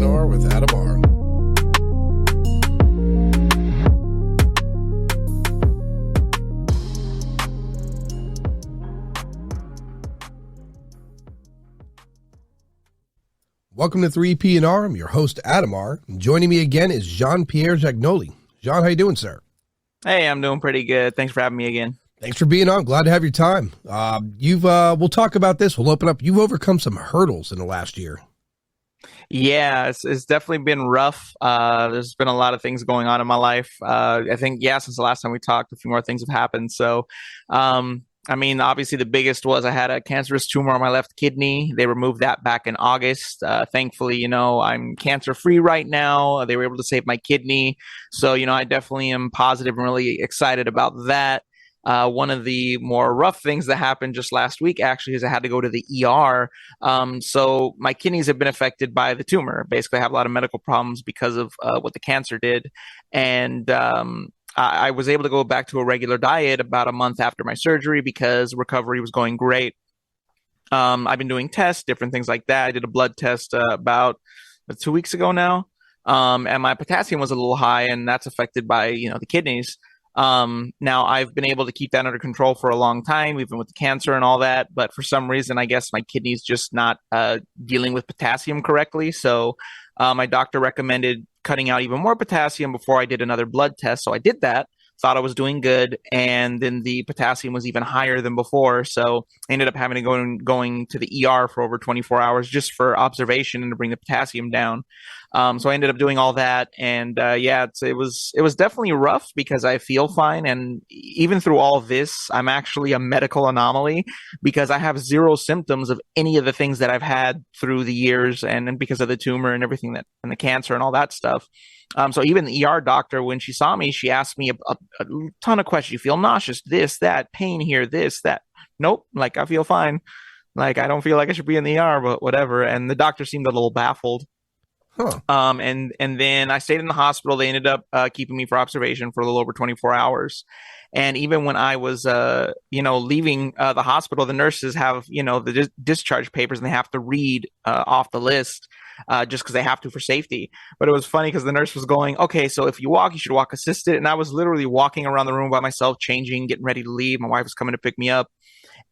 P&R with Adam R. Welcome to 3P&R. I'm your host, Adam R. And joining me again is Pierre Giagnoli. Jean, how you doing, sir? Hey, I'm doing pretty good. Thanks for having me again. Thanks for being on. Glad to have your time. We'll talk about this. We'll open up. You've overcome some hurdles in the last year. Yeah, it's definitely been rough. There's been a lot of things going on in my life. I think, since the last time we talked, a few more things have happened. So, obviously the biggest was I had a cancerous tumor on my left kidney. They removed that back in August. Thankfully, I'm cancer-free right now. They were able to save my kidney. So, I definitely am positive and really excited about that. One of the more rough things that happened just last week actually is I had to go to the ER. So my kidneys have been affected by the tumor. Basically, I have a lot of medical problems because of what the cancer did. And I was able to go back to a regular diet about a month after my surgery because recovery was going great. I've been doing tests, different things like that. I did a blood test about 2 weeks ago now. And my potassium was a little high, and that's affected by, the kidneys. Now I've been able to keep that under control for a long time, even with the cancer and all that. But for some reason, I guess my kidney's just not dealing with potassium correctly. So my doctor recommended cutting out even more potassium before I did another blood test. So I did that, thought I was doing good. And then the potassium was even higher than before. So I ended up having to going to the ER for over 24 hours just for observation and to bring the potassium down. So I ended up doing all that, and it was definitely rough because I feel fine, and even through all of this, I'm actually a medical anomaly because I have zero symptoms of any of the things that I've had through the years, and because of the tumor and everything and the cancer and all that stuff. So even the ER doctor, when she saw me, she asked me a ton of questions. You feel nauseous, this, that, pain here, this, that. Nope, I feel fine. I don't feel like I should be in the ER, but whatever. And the doctor seemed a little baffled. Huh. And then I stayed in the hospital. They ended up keeping me for observation for a little over 24 hours. And even when I was, leaving the hospital, the nurses have, the discharge papers, and they have to read off the list just because they have to for safety. But it was funny because the nurse was going, okay, so if you walk, you should walk assisted. And I was literally walking around the room by myself, changing, getting ready to leave. My wife was coming to pick me up.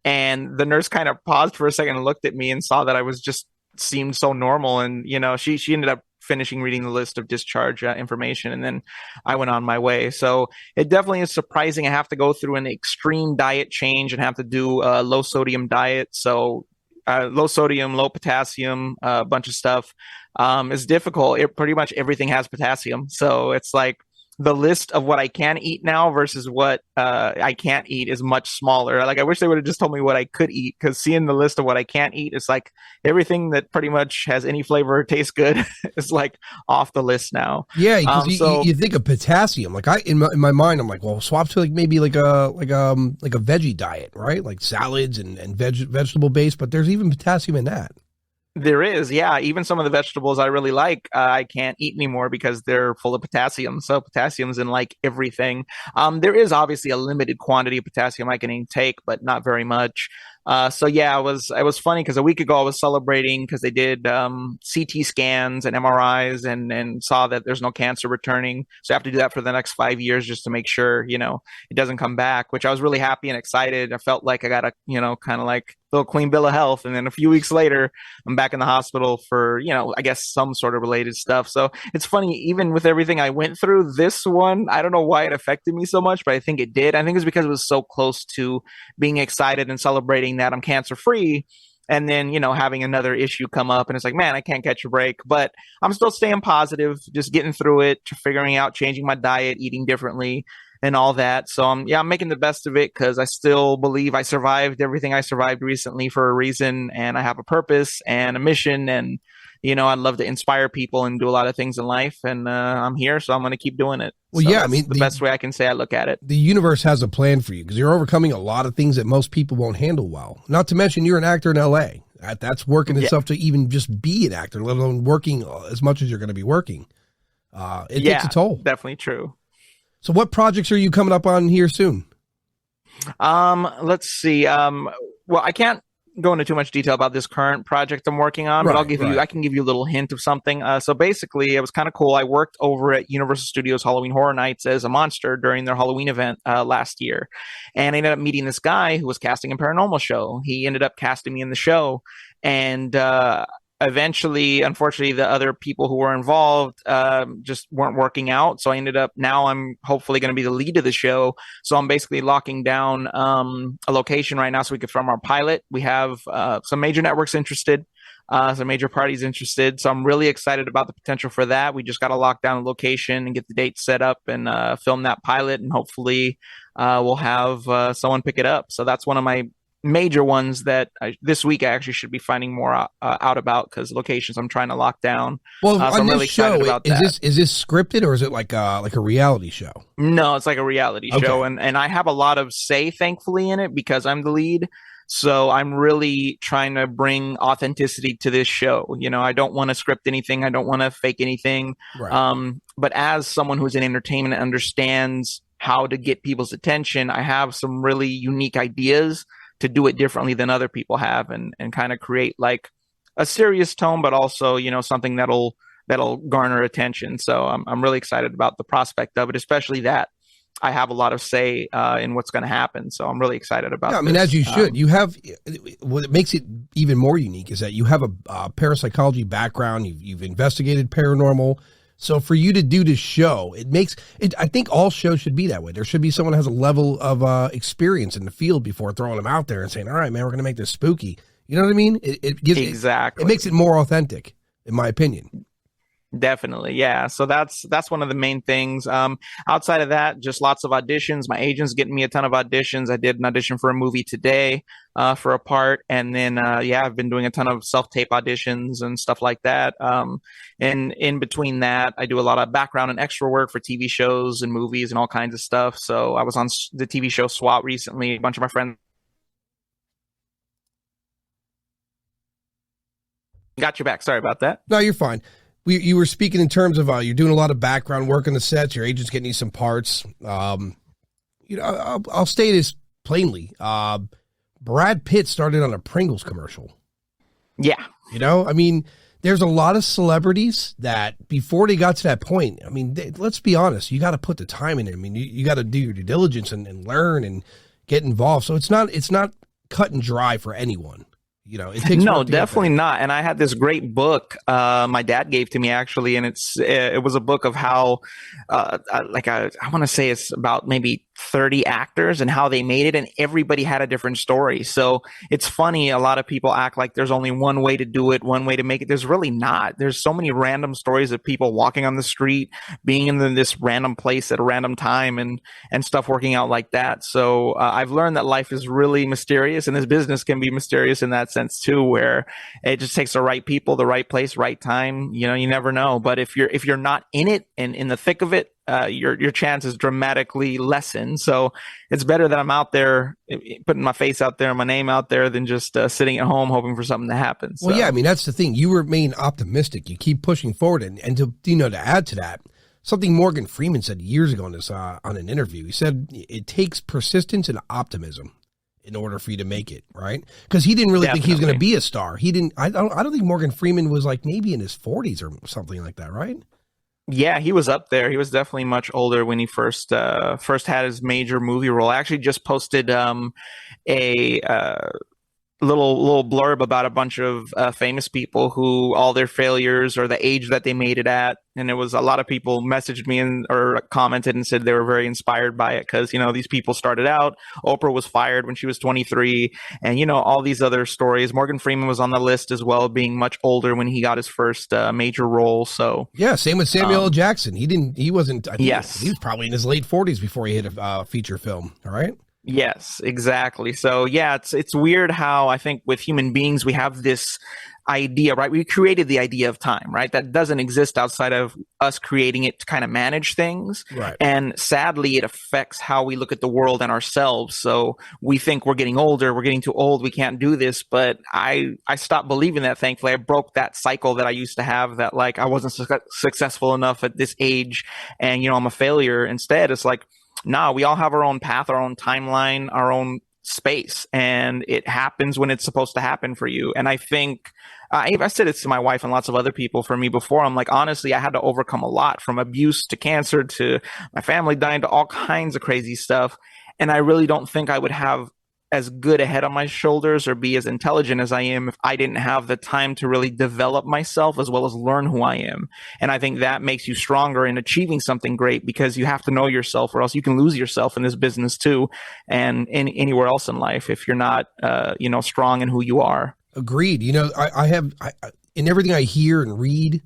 And the nurse kind of paused for a second and looked at me and saw that I was just seemed so normal, and she ended up finishing reading the list of discharge information, and then I went on my way. So it definitely is surprising. I have to go through an extreme diet change and have to do a low sodium diet. So low sodium, low potassium, a bunch of stuff. It's difficult. Pretty much everything has potassium, so it's the list of what I can eat now versus what I can't eat is much smaller. I wish they would have just told me what I could eat, because seeing the list of what I can't eat, it's everything that pretty much has any flavor or tastes good is off the list now. Yeah, because you think of potassium. In my mind, I'm well, swap to maybe a veggie diet, right? Like salads and vegetable based, but there's even potassium in that. There is, yeah. Even some of the vegetables I really like, I can't eat anymore because they're full of potassium. So potassium's in everything. There is obviously a limited quantity of potassium I can intake, but not very much. It was funny because a week ago I was celebrating because they did CT scans and MRIs and saw that there's no cancer returning. So I have to do that for the next 5 years just to make sure, it doesn't come back, which I was really happy and excited. I felt like I got a, kind of little clean bill of health. And then a few weeks later, I'm back in the hospital for, I guess some sort of related stuff. So it's funny, even with everything I went through, this one, I don't know why it affected me so much, but I think it did. I think it's because it was so close to being excited and celebrating that I'm cancer free. And then, having another issue come up, and it's man, I can't catch a break, but I'm still staying positive, just getting through it, figuring out, changing my diet, eating differently, and all that. So I'm making the best of it because I still believe I survived everything I survived recently for a reason, and I have a purpose and a mission, and I'd love to inspire people and do a lot of things in life, and I'm here, so I'm going to keep doing it. Well, so yeah, the best way I can say I look at it. The universe has a plan for you because you're overcoming a lot of things that most people won't handle well. Not to mention you're an actor in LA. That's working itself to even just be an actor, let alone working as much as you're going to be working. It takes a toll. Definitely true. So what projects are you coming up on here soon? Let's see. Well, I can't go into too much detail about this current project I'm working on, but I can give you a little hint of something. So basically, it was kind of cool. I worked over at Universal Studios Halloween Horror Nights as a monster during their Halloween event last year, and I ended up meeting this guy who was casting a paranormal show. He ended up casting me in the show, and eventually, unfortunately, the other people who were involved just weren't working out. So I ended up, now I'm hopefully going to be the lead of the show. So I'm basically locking down a location right now so we can film our pilot. We have some major networks interested, some major parties interested. So I'm really excited about the potential for that. We just got to lock down the location and get the date set up and film that pilot. And hopefully we'll have someone pick it up. So that's one of my major ones that this week I actually should be finding more out about, because locations I'm trying to lock down. Well, so on I'm this really excited show, about is that. this scripted, or is it like a reality show? No, it's like a reality Okay. show, and I have a lot of say, thankfully, in it because I'm the lead. So I'm really trying to bring authenticity to this show. You know, I don't want to script anything. I don't want to fake anything. Right. But as someone who's in entertainment and understands how to get people's attention, I have some really unique ideas to do it differently than other people have, and kind of create like a serious tone, but also, you know, something that'll garner attention. So I'm really excited about the prospect of it, especially that I have a lot of say in what's going to happen. So I'm really excited about. Yeah, I mean, this. as you should. You have what makes it even more unique is that you have a parapsychology background. You've investigated paranormal. So for you to do this show, it makes it. I think all shows should be that way. There should be someone who has a level of experience in the field before throwing them out there and saying, "All right, man, we're going to make this spooky." You know what I mean? It gives exactly. It makes it more authentic, in my opinion. Definitely. Yeah. So that's one of the main things. Outside of that, just lots of auditions. My agent's getting me a ton of auditions. I did an audition for a movie today, for a part. And then, I've been doing a ton of self-tape auditions and stuff like that. And in between that, I do a lot of background and extra work for TV shows and movies and all kinds of stuff. So I was on the TV show SWAT recently. A bunch of my friends got your back. Sorry about that. No, you're fine. You were speaking in terms of you're doing a lot of background work on the sets. Your agent's getting you some parts. I'll state this plainly. Brad Pitt started on a Pringles commercial. Yeah. You know, I mean, there's a lot of celebrities that before they got to that point, I mean, let's be honest, you got to put the time in it. I mean, you got to do your due diligence and learn and get involved. So it's not cut and dry for anyone. You know, it takes no, definitely not. And I had this great book my dad gave to me, actually, and it was a book of how I want to say it's about maybe 30 actors and how they made it, and everybody had a different story. So it's funny, a lot of people act like there's only one way to do it, one way to make it. There's really not. There's so many random stories of people walking on the street, being in this random place at a random time, and stuff working out like that. So I've learned that life is really mysterious, and this business can be mysterious in that sense too, where it just takes the right people, the right place, right time. You know, you never know. But if you're not in it and in the thick of it, your chances dramatically lessen. So it's better that I'm out there, putting my face out there, my name out there, than just sitting at home hoping for something to happen. So. Well, yeah, I mean, that's the thing. You remain optimistic. You keep pushing forward, and to add to that, something Morgan Freeman said years ago on an interview. He said it takes persistence and optimism in order for you to make it, right? Because he didn't really think he was going to be a star. He didn't. I don't think Morgan Freeman was like maybe in his 40s or something like that, right? Yeah, he was up there. He was definitely much older when he first had his major movie role. I actually just posted a little blurb about a bunch of famous people who all their failures or the age that they made it at, and it was a lot of people messaged me or commented and said they were very inspired by it, because these people started out. Oprah was fired when she was 23, and all these other stories. Morgan Freeman was on the list as well, being much older when he got his first major role. So yeah, same with Samuel L. Jackson. He wasn't. I think yes, he was probably in his late 40s before he hit a feature film. All right. Yes, exactly. So yeah, it's weird how I think with human beings we have this idea, right? We created the idea of time, right? That doesn't exist outside of us creating it to kind of manage things. Right. And sadly, it affects how we look at the world and ourselves. So we think we're getting older, we're getting too old, we can't do this. But I stopped believing that, thankfully. I broke that cycle that I used to have, that like I wasn't successful enough at this age and, I'm a failure. Instead, it's like, nah, we all have our own path, our own timeline, our own space, and it happens when it's supposed to happen for you. And I think I said it to my wife and lots of other people for me before. I'm like, honestly, I had to overcome a lot, from abuse to cancer to my family dying to all kinds of crazy stuff. And I really don't think I would have as good a head on my shoulders or be as intelligent as I am if I didn't have the time to really develop myself as well as learn who I am. And I think that makes you stronger in achieving something great, because you have to know yourself, or else you can lose yourself in this business too, and anywhere else in life, if you're not, strong in who you are. Agreed. I in everything I hear and read,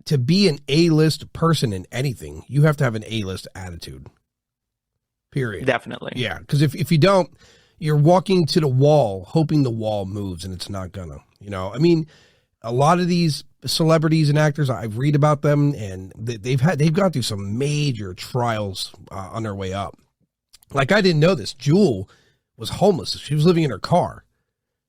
to be an A-list person in anything, you have to have an A-list attitude. Period. Definitely. Yeah, because if you don't, you're walking to the wall, hoping the wall moves, and it's not gonna. I mean, a lot of these celebrities and actors, I read about them, and they've gone through some major trials on their way up. Like, I didn't know this. Jewel was homeless. She was living in her car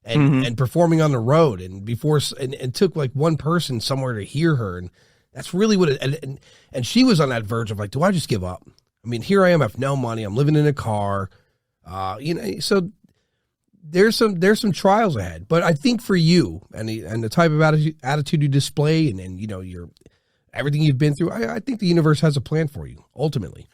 and performing on the road, and took like one person somewhere to hear her, and that's really what it. And she was on that verge of like, do I just give up? I mean, here I am, I have no money, I'm living in a car. So there's some trials ahead, but I think for you and the type of attitude you display and your everything you've been through, I think the universe has a plan for you ultimately.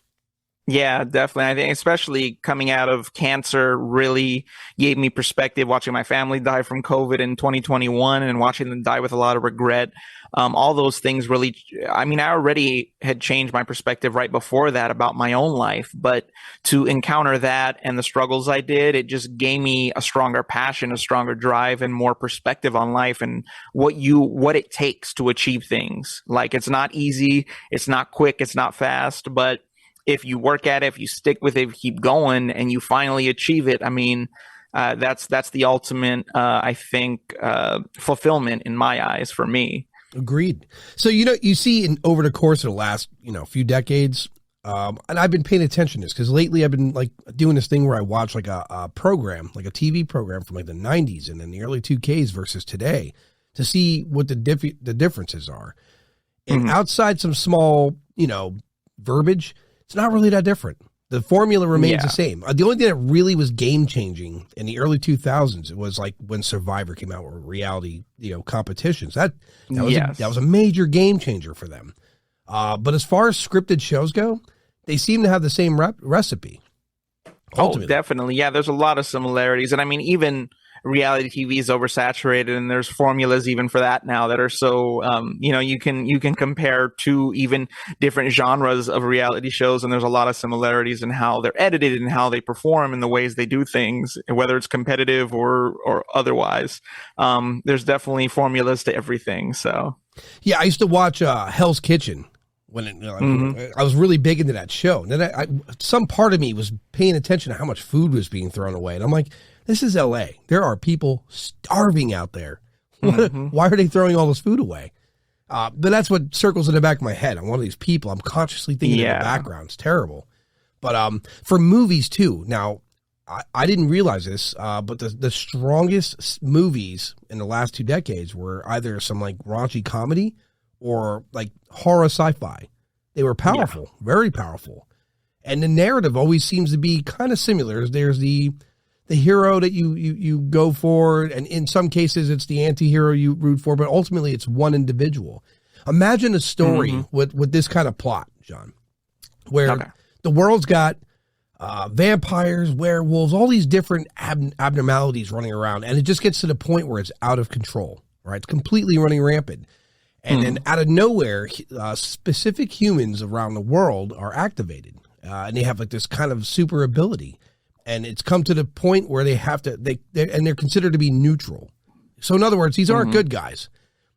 Yeah, definitely. I think especially coming out of cancer really gave me perspective, watching my family die from COVID in 2021 and watching them die with a lot of regret. All those things really, I mean, I already had changed my perspective right before that about my own life, but to encounter that and the struggles I did, it just gave me a stronger passion, a stronger drive, and more perspective on life and what it takes to achieve things. Like, it's not easy, it's not quick, it's not fast, but if you work at it, if you stick with it, if you keep going and you finally achieve it, I mean, that's the ultimate, I think, fulfillment in my eyes for me. Agreed. So, you see over the course of the last, few decades, and I've been paying attention to this because lately I've been like doing this thing where I watch like a program, like a TV program from like the 90s and then the early 2Ks versus today to see what the differences are. And outside some small, verbiage, it's not really that different. The formula remains the same. The only thing that really was game changing in the early 2000s, it was like when Survivor came out with reality, competitions. That was a major game changer for them. But as far as scripted shows go, they seem to have the same recipe. Ultimately. Oh, definitely. Yeah, there's a lot of similarities. And I mean, even reality TV is oversaturated, and there's formulas even for that now that are so you can compare two even different genres of reality shows, and there's a lot of similarities in how they're edited and how they perform and the ways they do things, whether it's competitive or otherwise. There's definitely formulas to everything. So yeah, I used to watch Hell's Kitchen when I was really big into that show. And then some part of me was paying attention to how much food was being thrown away, and I'm like, this is LA. There are people starving out there. Why are they throwing all this food away? But that's what circles in the back of my head. I'm one of these people. I'm consciously thinking in the background. It's terrible. But for movies too. Now, I didn't realize this, but the strongest movies in the last 2 decades were either some like raunchy comedy or like horror sci-fi. They were powerful, very powerful. And the narrative always seems to be kind of similar. There's the hero that you go for, and in some cases it's the anti-hero you root for, but ultimately it's one individual. Imagine a story with this kind of plot, John, where the world's got vampires, werewolves, all these different abnormalities running around, and it just gets to the point where it's out of control, right? It's completely running rampant. And then out of nowhere, specific humans around the world are activated, and they have like this kind of super ability. And it's come to the point where they have to, they're considered to be neutral. So in other words, these aren't good guys.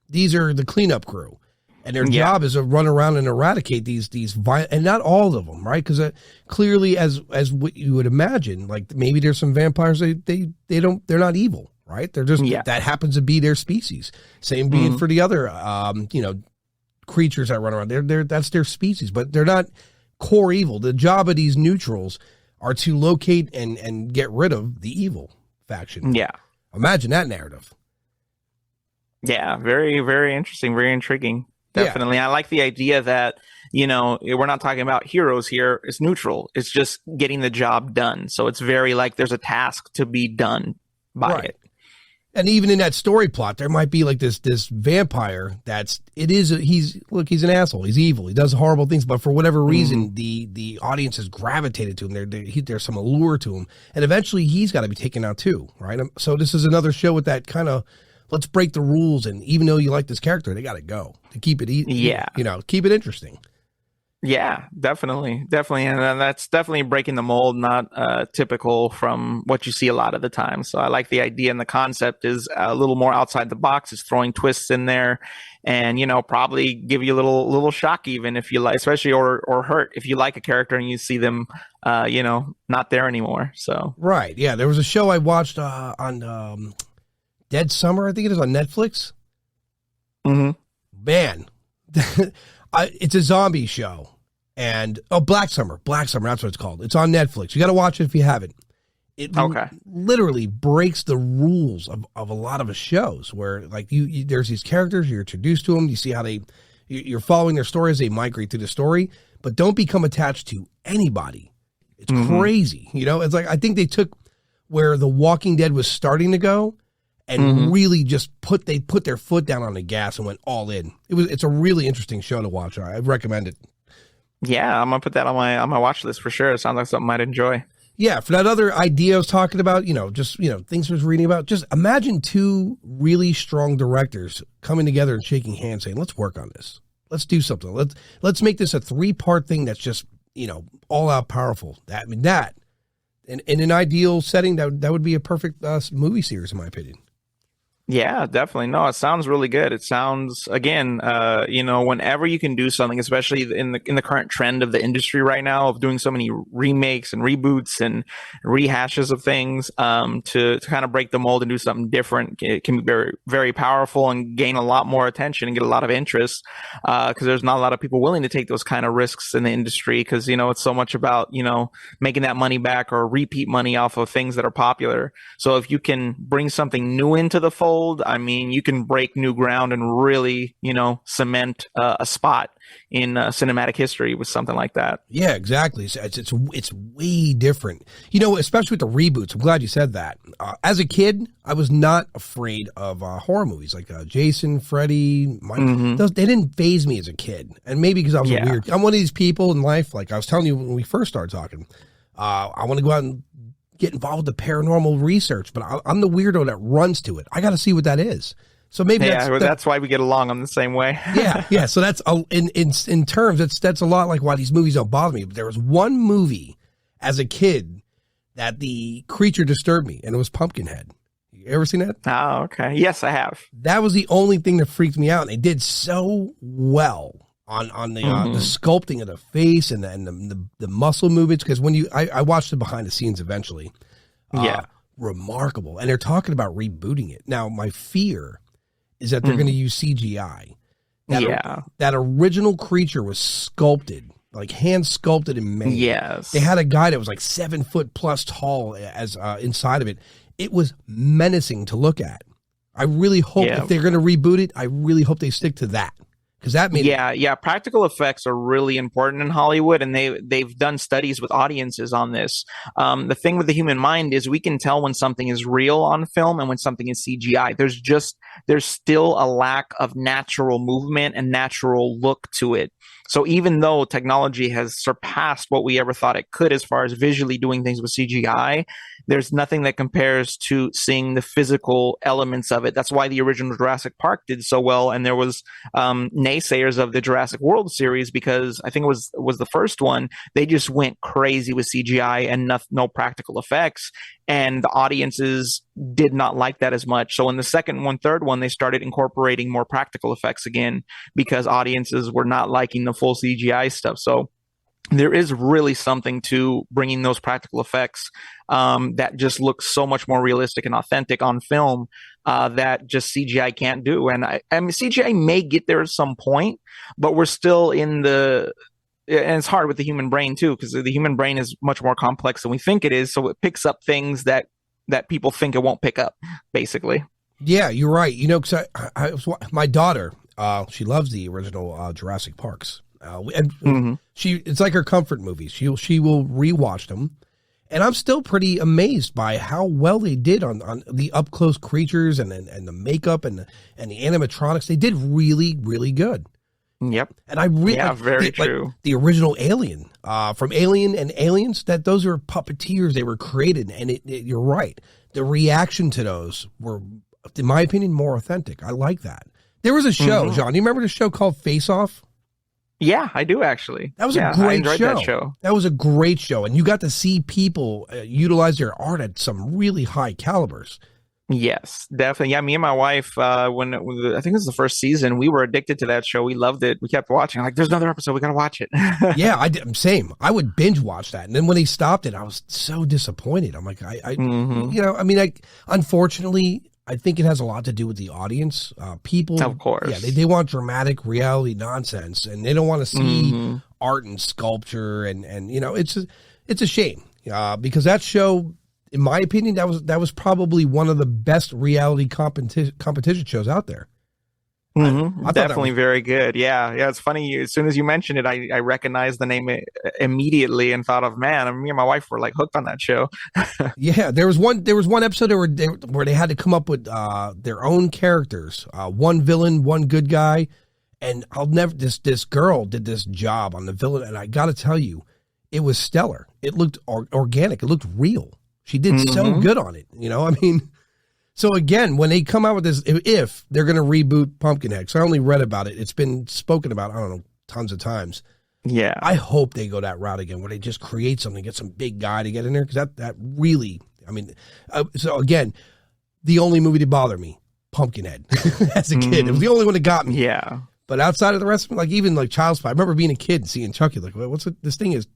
These are the cleanup crew. And their job is to run around and eradicate these violent, and not all of them, right? Because clearly, as what you would imagine, like maybe there's some vampires, they're not evil, right? They're just, that happens to be their species. Same being for the other, creatures that run around. That's their species, but they're not core evil. The job of these neutrals are to locate and get rid of the evil faction. Yeah. Imagine that narrative. Yeah, very, very interesting, very intriguing. Definitely. I like the idea that, we're not talking about heroes here. It's neutral. It's just getting the job done. So it's very like there's a task to be done by it. And even in that story plot, there might be like this vampire he's an asshole. He's evil. He does horrible things, but for whatever reason, the audience has gravitated to him. There's some allure to him, and eventually he's got to be taken out too, right? So this is another show with that kind of let's break the rules, and even though you like this character, they got to go to keep it keep it interesting. Yeah, definitely. And that's definitely breaking the mold, not typical from what you see a lot of the time. So I like the idea, and the concept is a little more outside the box. It's throwing twists in there and, probably give you a little shock even if you like, especially or hurt if you like a character and you see them, not there anymore. So. Right. Yeah. There was a show I watched on Dead Summer, I think it is, on Netflix. Mm-hmm. Man. It's a zombie show, and Black Summer, that's what it's called. It's on Netflix. You got to watch it if you haven't. It literally breaks the rules of a lot of shows where like there's these characters, you're introduced to them, you see how you're following their story as they migrate through the story, but don't become attached to anybody. It's crazy, It's like I think they took where The Walking Dead was starting to go. And really just put their foot down on the gas and went all in. It's a really interesting show to watch. I recommend it. Yeah, I'm gonna put that on my watch list for sure. It sounds like something I'd enjoy. Yeah, for that other idea I was talking about, things I was reading about. Just imagine two really strong directors coming together and shaking hands, saying, "Let's work on this. Let's do something. Let's make this a 3-part thing that's just all out powerful." In an ideal setting, that would be a perfect movie series, in my opinion. Yeah, definitely. No, it sounds really good. It sounds, again, whenever you can do something, especially in the current trend of the industry right now of doing so many remakes and reboots and rehashes of things, to kind of break the mold and do something different, it can be very, very powerful and gain a lot more attention and get a lot of interest, because there's not a lot of people willing to take those kind of risks in the industry because, it's so much about, making that money back or repeat money off of things that are popular. So if you can bring something new into the fold, I mean, you can break new ground and really, cement a spot in cinematic history with something like that. Yeah, exactly. It's way different, especially with the reboots. I'm glad you said that. As a kid, I was not afraid of horror movies like Jason, Freddy. They didn't faze me as a kid, and maybe because I was I'm one of these people in life. Like I was telling you when we first started talking, I want to go out and get involved with the paranormal research, but I'm the weirdo that runs to it. I got to see what that is. So maybe that's why we get along on the same way. yeah. So that's in terms that's a lot like why these movies don't bother me. But there was one movie as a kid that the creature disturbed me, and it was Pumpkinhead. You ever seen that? Oh, okay. Yes, I have. That was the only thing that freaked me out, and they did so well on the sculpting of the face and the muscle movements, because when I watched the behind the scenes eventually. Remarkable. And they're talking about rebooting it. Now, my fear is that they're going to use CGI. That original creature was sculpted, like hand sculpted and made. Yes. They had a guy that was like 7 foot plus tall as inside of it. It was menacing to look at. I really hope if they're going to reboot it, I really hope they stick to that. Because that made practical effects are really important in Hollywood, and they've done studies with audiences on this. The thing with the human mind is we can tell when something is real on film and when something is CGI. There's still a lack of natural movement and natural look to it. So even though technology has surpassed what we ever thought it could as far as visually doing things with CGI, there's nothing that compares to seeing the physical elements of it. That's why the original Jurassic Park did so well, and there was naysayers of the Jurassic World series because I think it was the first one. They just went crazy with CGI and no practical effects, and the audiences did not like that as much. So in the second one, third one, they started incorporating more practical effects again because audiences were not liking the full CGI stuff. So there is really something to bringing those practical effects that just looks so much more realistic and authentic on film that just CGI can't do. And I mean, CGI may get there at some point, but we're still in and it's hard with the human brain too, because the human brain is much more complex than we think it is. So it picks up things that people think it won't pick up, basically. Yeah, you're right. Because my daughter, She loves the original Jurassic Parks. And Mm-hmm. it's like her comfort movies. She will rewatch them, and I'm still pretty amazed by how well they did on the up close creatures and the makeup and the animatronics. They did really, really good. Yep. And I really very true. The original Alien, from Alien and Aliens, that those are puppeteers. They were created, and you're right. The reaction to those were, in my opinion, more authentic. I like that. There was a show, John. Do you remember the show called Face Off? Yeah, I do actually. That was a great I enjoyed show. that show. That was a great show, and you got to see people utilize their art at some really high calibers. Yes, definitely. Yeah, me and my wife, when I think it was the first season, we were addicted to that show. We loved it. We kept watching. Like, there's another episode. We gotta watch it. Yeah, I did. Same. I would binge watch that, and then when they stopped it, I was so disappointed. I'm like, unfortunately, I think it has a lot to do with the audience. People, of course, yeah, they want dramatic reality nonsense, and they don't want to see art and sculpture, and it's a shame because that show, in my opinion, that was probably one of the best reality competition shows out there. I definitely very good. Yeah. It's funny. As soon as you mentioned it, I recognized the name immediately and thought of, man, me and my wife were like hooked on that show. Yeah, there was one episode where they had to come up with their own characters, one villain, one good guy, and this girl did this job on the villain, and I got to tell you, it was stellar. It looked organic. It looked real. She did so good on it. So again, when they come out with this, if they're going to reboot Pumpkinhead, because I only read about it, it's been spoken about, I don't know, tons of times. Yeah. I hope they go that route again, where they just create something, get some big guy to get in there, because that really, so again, the only movie to bother me, Pumpkinhead, as a kid. It was the only one that got me. Yeah. But outside of the rest of it, even Child's Play, I remember being a kid and seeing Chucky, this thing is.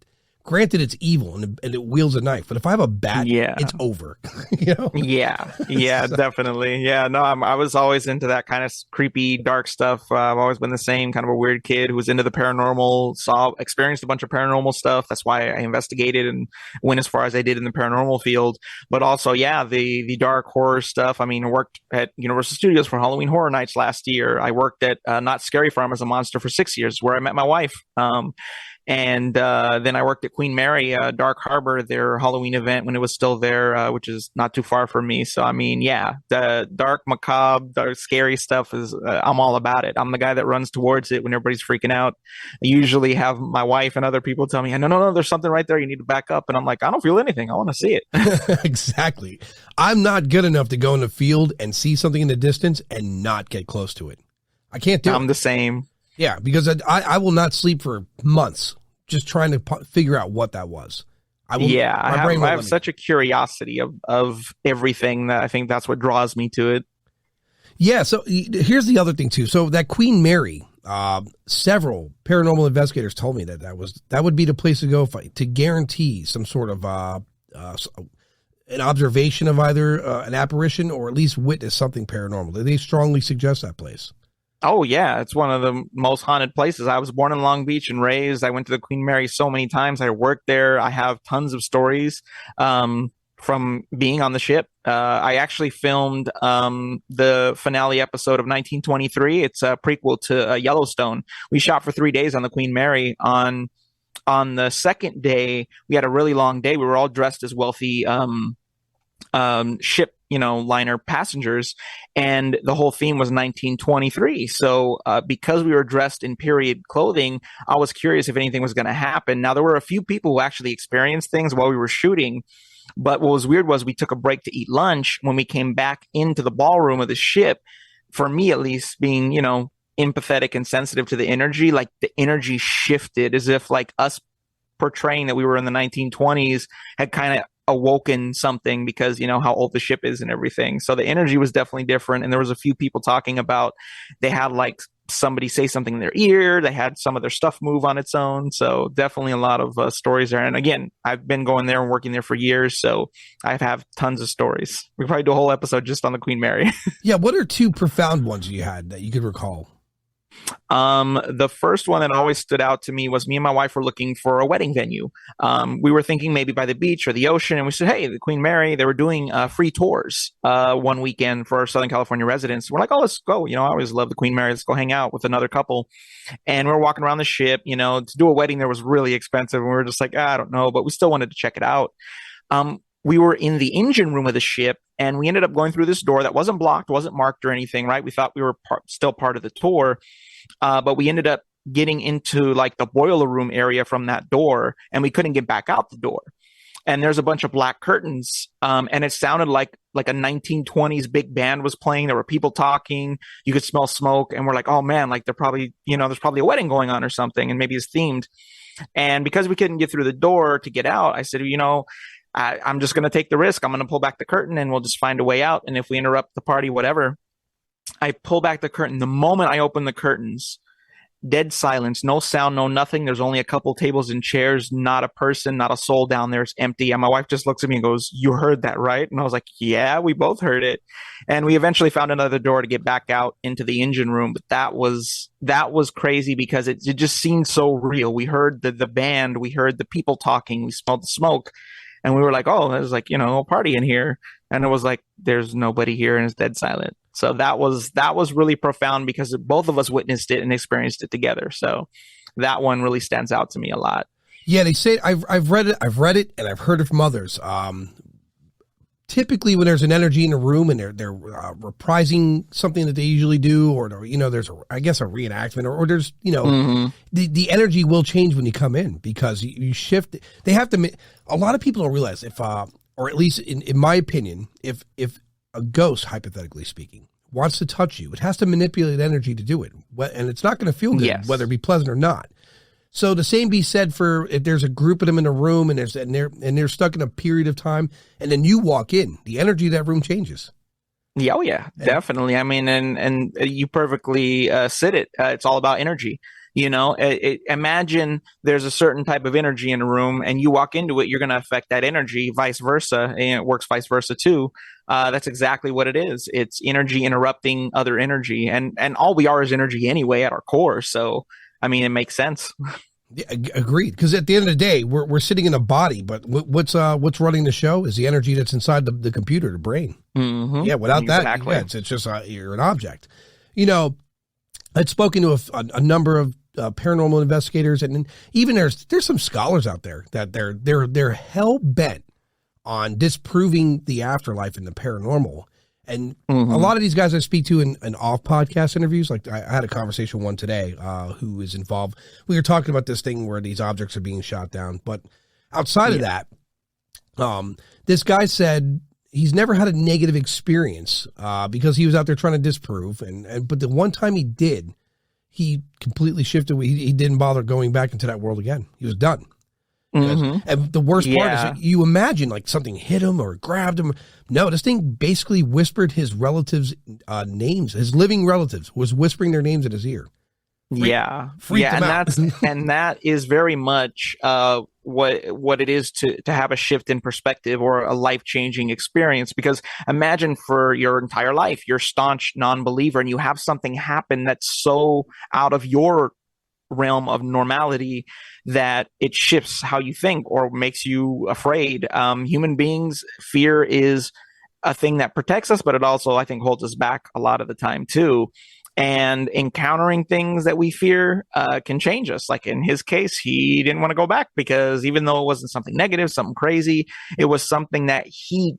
Granted, it's evil and it wields a knife, but if I have a bat, it's over. Yeah, definitely. Yeah, no, I was always into that kind of creepy, dark stuff. I've always been the same kind of a weird kid who was into the paranormal, experienced a bunch of paranormal stuff. That's why I investigated and went as far as I did in the paranormal field. But also, the dark horror stuff. I worked at Universal Studios for Halloween Horror Nights last year. I worked at Not Scary Farm as a monster for 6 years, where I met my wife. And then I worked at Queen Mary, Dark Harbor, their Halloween event when it was still there, which is not too far from me. So, the dark, macabre, dark, scary stuff is, I'm all about it. I'm the guy that runs towards it when everybody's freaking out. I usually have my wife and other people tell me, no, there's something right there. You need to back up. And I'm like, I don't feel anything. I want to see it. Exactly. I'm not good enough to go in the field and see something in the distance and not get close to it. I can't do it. I'm the same. Yeah, because I will not sleep for months just trying to figure out what that was. I have such a curiosity of everything that I think that's what draws me to it. Yeah, so here's the other thing too. So that Queen Mary, several paranormal investigators told me that would be the place to go to guarantee some sort of an observation of either an apparition or at least witness something paranormal. They strongly suggest that place. Oh, yeah. It's one of the most haunted places. I was born in Long Beach and raised. I went to the Queen Mary so many times. I worked there. I have tons of stories from being on the ship. I actually filmed the finale episode of 1923. It's a prequel to Yellowstone. We shot for 3 days on the Queen Mary. On the second day, we had a really long day. We were all dressed as wealthy ship liner passengers, and the whole theme was 1923. So because we were dressed in period clothing, I was curious if anything was going to happen. Now, there were a few people who actually experienced things while we were shooting, but what was weird was we took a break to eat lunch. When we came back into the ballroom of the ship, for me at least, being empathetic and sensitive to the energy, like the energy shifted as if us portraying that we were in the 1920s had kind of awoken something, because how old the ship is and everything. So the energy was definitely different, and there was a few people talking about they had somebody say something in their ear, they had some of their stuff move on its own. So definitely a lot of stories there. And again, I've been going there and working there for years, so I have tons of stories. We probably do a whole episode just on the Queen Mary. Yeah, what are two profound ones you had that you could recall? The first one that always stood out to me was me and my wife were looking for a wedding venue. We were thinking maybe by the beach or the ocean, and we said, "Hey, the Queen Mary, they were doing free tours one weekend for Southern California residents." We're like, "Oh, let's go." I always love the Queen Mary. Let's go hang out with another couple. And we were walking around the ship. To do a wedding there was really expensive, and we were just like, I don't know, but we still wanted to check it out. We were in the engine room of the ship, and we ended up going through this door that wasn't blocked, wasn't marked or anything, right? We thought we were still part of the tour, but we ended up getting into like the boiler room area from that door, and we couldn't get back out the door. And there's a bunch of black curtains, and it sounded like a 1920s big band was playing. There were people talking. You could smell smoke, and we're like, oh man, like they're probably, there's probably a wedding going on or something, and maybe it's themed. And because we couldn't get through the door to get out, I said, I'm just going to take the risk. I'm going to pull back the curtain and we'll just find a way out. And if we interrupt the party, whatever. I pull back the curtain. The moment I open the curtains, dead silence, no sound, no nothing. There's only a couple tables and chairs, not a person, not a soul down there. It's empty. And my wife just looks at me and goes, "You heard that, right?" And I was like, "Yeah, we both heard it." And we eventually found another door to get back out into the engine room. But that was crazy because it just seemed so real. We heard the band, we heard the people talking, we smelled the smoke. And we were like, oh, there's like, a party in here. And it was like, there's nobody here and it's dead silent. So that was really profound because both of us witnessed it and experienced it together. So that one really stands out to me a lot. Yeah, they say I've read it and I've heard it from others. Typically when there's an energy in a room and they're reprising something that they usually do, or there's a reenactment, or there's the energy will change when you come in because you shift. They have to. A lot of people don't realize if, or at least in my opinion, if a ghost, hypothetically speaking, wants to touch you, it has to manipulate energy to do it, and it's not going to feel good, yes, whether it be pleasant or not. So the same be said for if there's a group of them in a room and they're stuck in a period of time, and then you walk in, the energy of that room changes. Yeah, oh yeah, definitely. I mean, and you perfectly said it. It's all about energy. Imagine there's a certain type of energy in a room, and you walk into it, you're going to affect that energy. Vice versa, and it works vice versa too. That's exactly what it is. It's energy interrupting other energy, and all we are is energy anyway at our core. So. I mean, it makes sense. Yeah, agreed. Because at the end of the day, we're sitting in a body, but what's running the show is the energy that's inside the computer, the brain. Mm-hmm. Yeah, without exactly. That, it's just you're an object. I'd spoken to a number of paranormal investigators, and even there's some scholars out there that they're hell bent on disproving the afterlife and the paranormal. And a lot of these guys I speak to in off podcast interviews, like I had a conversation with one today who is involved. We were talking about this thing where these objects are being shot down. But outside of that, this guy said he's never had a negative experience because he was out there trying to disprove. But the one time he did, he completely shifted. He didn't bother going back into that world again. He was done. And the worst part is that you imagine like something hit him or grabbed him. No, this thing basically whispered his relatives' names. His living relatives was whispering their names in his ear. Freaked him out. And that is very much what it is to have a shift in perspective or a life-changing experience. Because imagine for your entire life, you're a staunch non-believer, and you have something happen that's so out of your realm of normality that it shifts how you think or makes you afraid. Human beings, fear is a thing that protects us, but it also, I think, holds us back a lot of the time too. And encountering things that we fear can change us. Like in his case, he didn't want to go back because even though it wasn't something negative, something crazy, it was something that he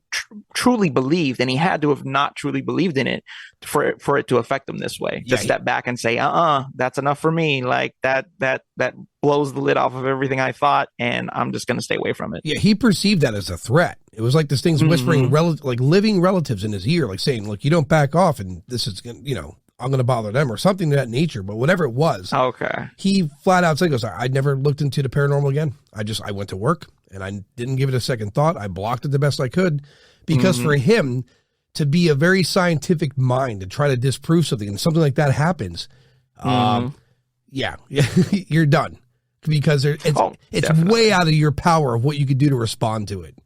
truly believed, and he had to have not truly believed in it for it to affect him this way. To step back and say, that's enough for me. Like that blows the lid off of everything I thought, and I'm just going to stay away from it. Yeah, he perceived that as a threat. It was like this thing's whispering like living relatives in his ear, like saying, look, you don't back off and this is, I'm going to bother them or something of that nature. But whatever it was, he flat out said, I never looked into the paranormal again. I went to work and I didn't give it a second thought. I blocked it the best I could because for him to be a very scientific mind and try to disprove something and something like that happens, you're done because it's way out of your power of what you could do to respond to it.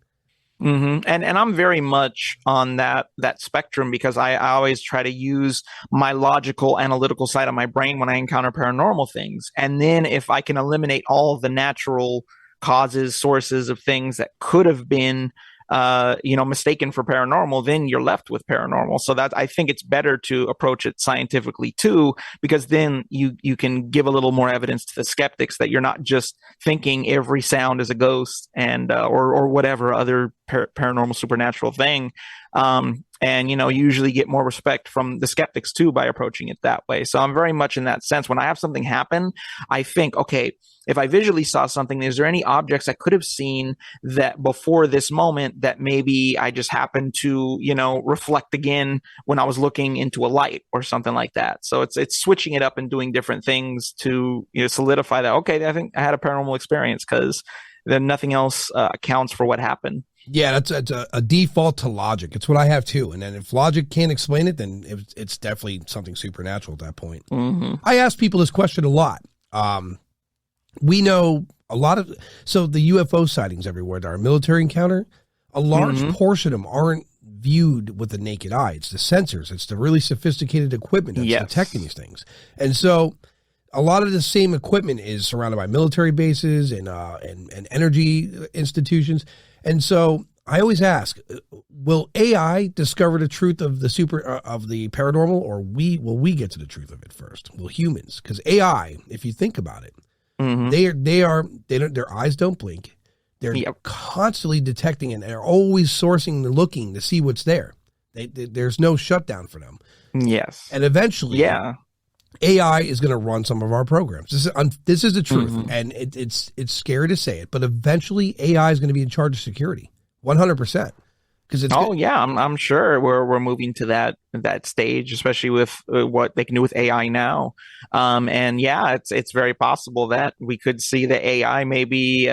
And I'm very much on that spectrum because I always try to use my logical analytical side of my brain when I encounter paranormal things. And then if I can eliminate all of the natural causes, sources of things that could have been mistaken for paranormal, then you're left with paranormal. So that I think it's better to approach it scientifically too, because then you can give a little more evidence to the skeptics that you're not just thinking every sound is a ghost and or whatever other paranormal supernatural thing. And you usually get more respect from the skeptics too by approaching it that way. So I'm very much in that sense. When I have something happen, I think, okay, if I visually saw something, is there any objects I could have seen that before this moment that maybe I just happened to, reflect again when I was looking into a light or something like that. So it's switching it up and doing different things to solidify that, okay, I think I had a paranormal experience, because then nothing else accounts for what happened. Yeah, that's a default to logic. It's what I have too. And then if logic can't explain it, then it's definitely something supernatural at that point. Mm-hmm. I ask people this question a lot. We know a lot of, so the UFO sightings everywhere that our military encounter, a large portion of them aren't viewed with the naked eye. It's the sensors. It's the really sophisticated equipment that's detecting these things. And so a lot of the same equipment is surrounded by military bases and energy institutions. And so I always ask, will AI discover the truth of the paranormal, or will we get to the truth of it first? Will humans? Because AI, if you think about it, their eyes don't blink. They're constantly detecting, and they're always sourcing and looking to see what's there. There's no shutdown for them. Yes. And eventually, AI is going to run some of our programs. This is the truth, and it's scary to say it, but eventually AI is going to be in charge of security, 100%. I'm sure we're moving to that stage, especially with what they can do with AI now. It's very possible that we could see the AI maybe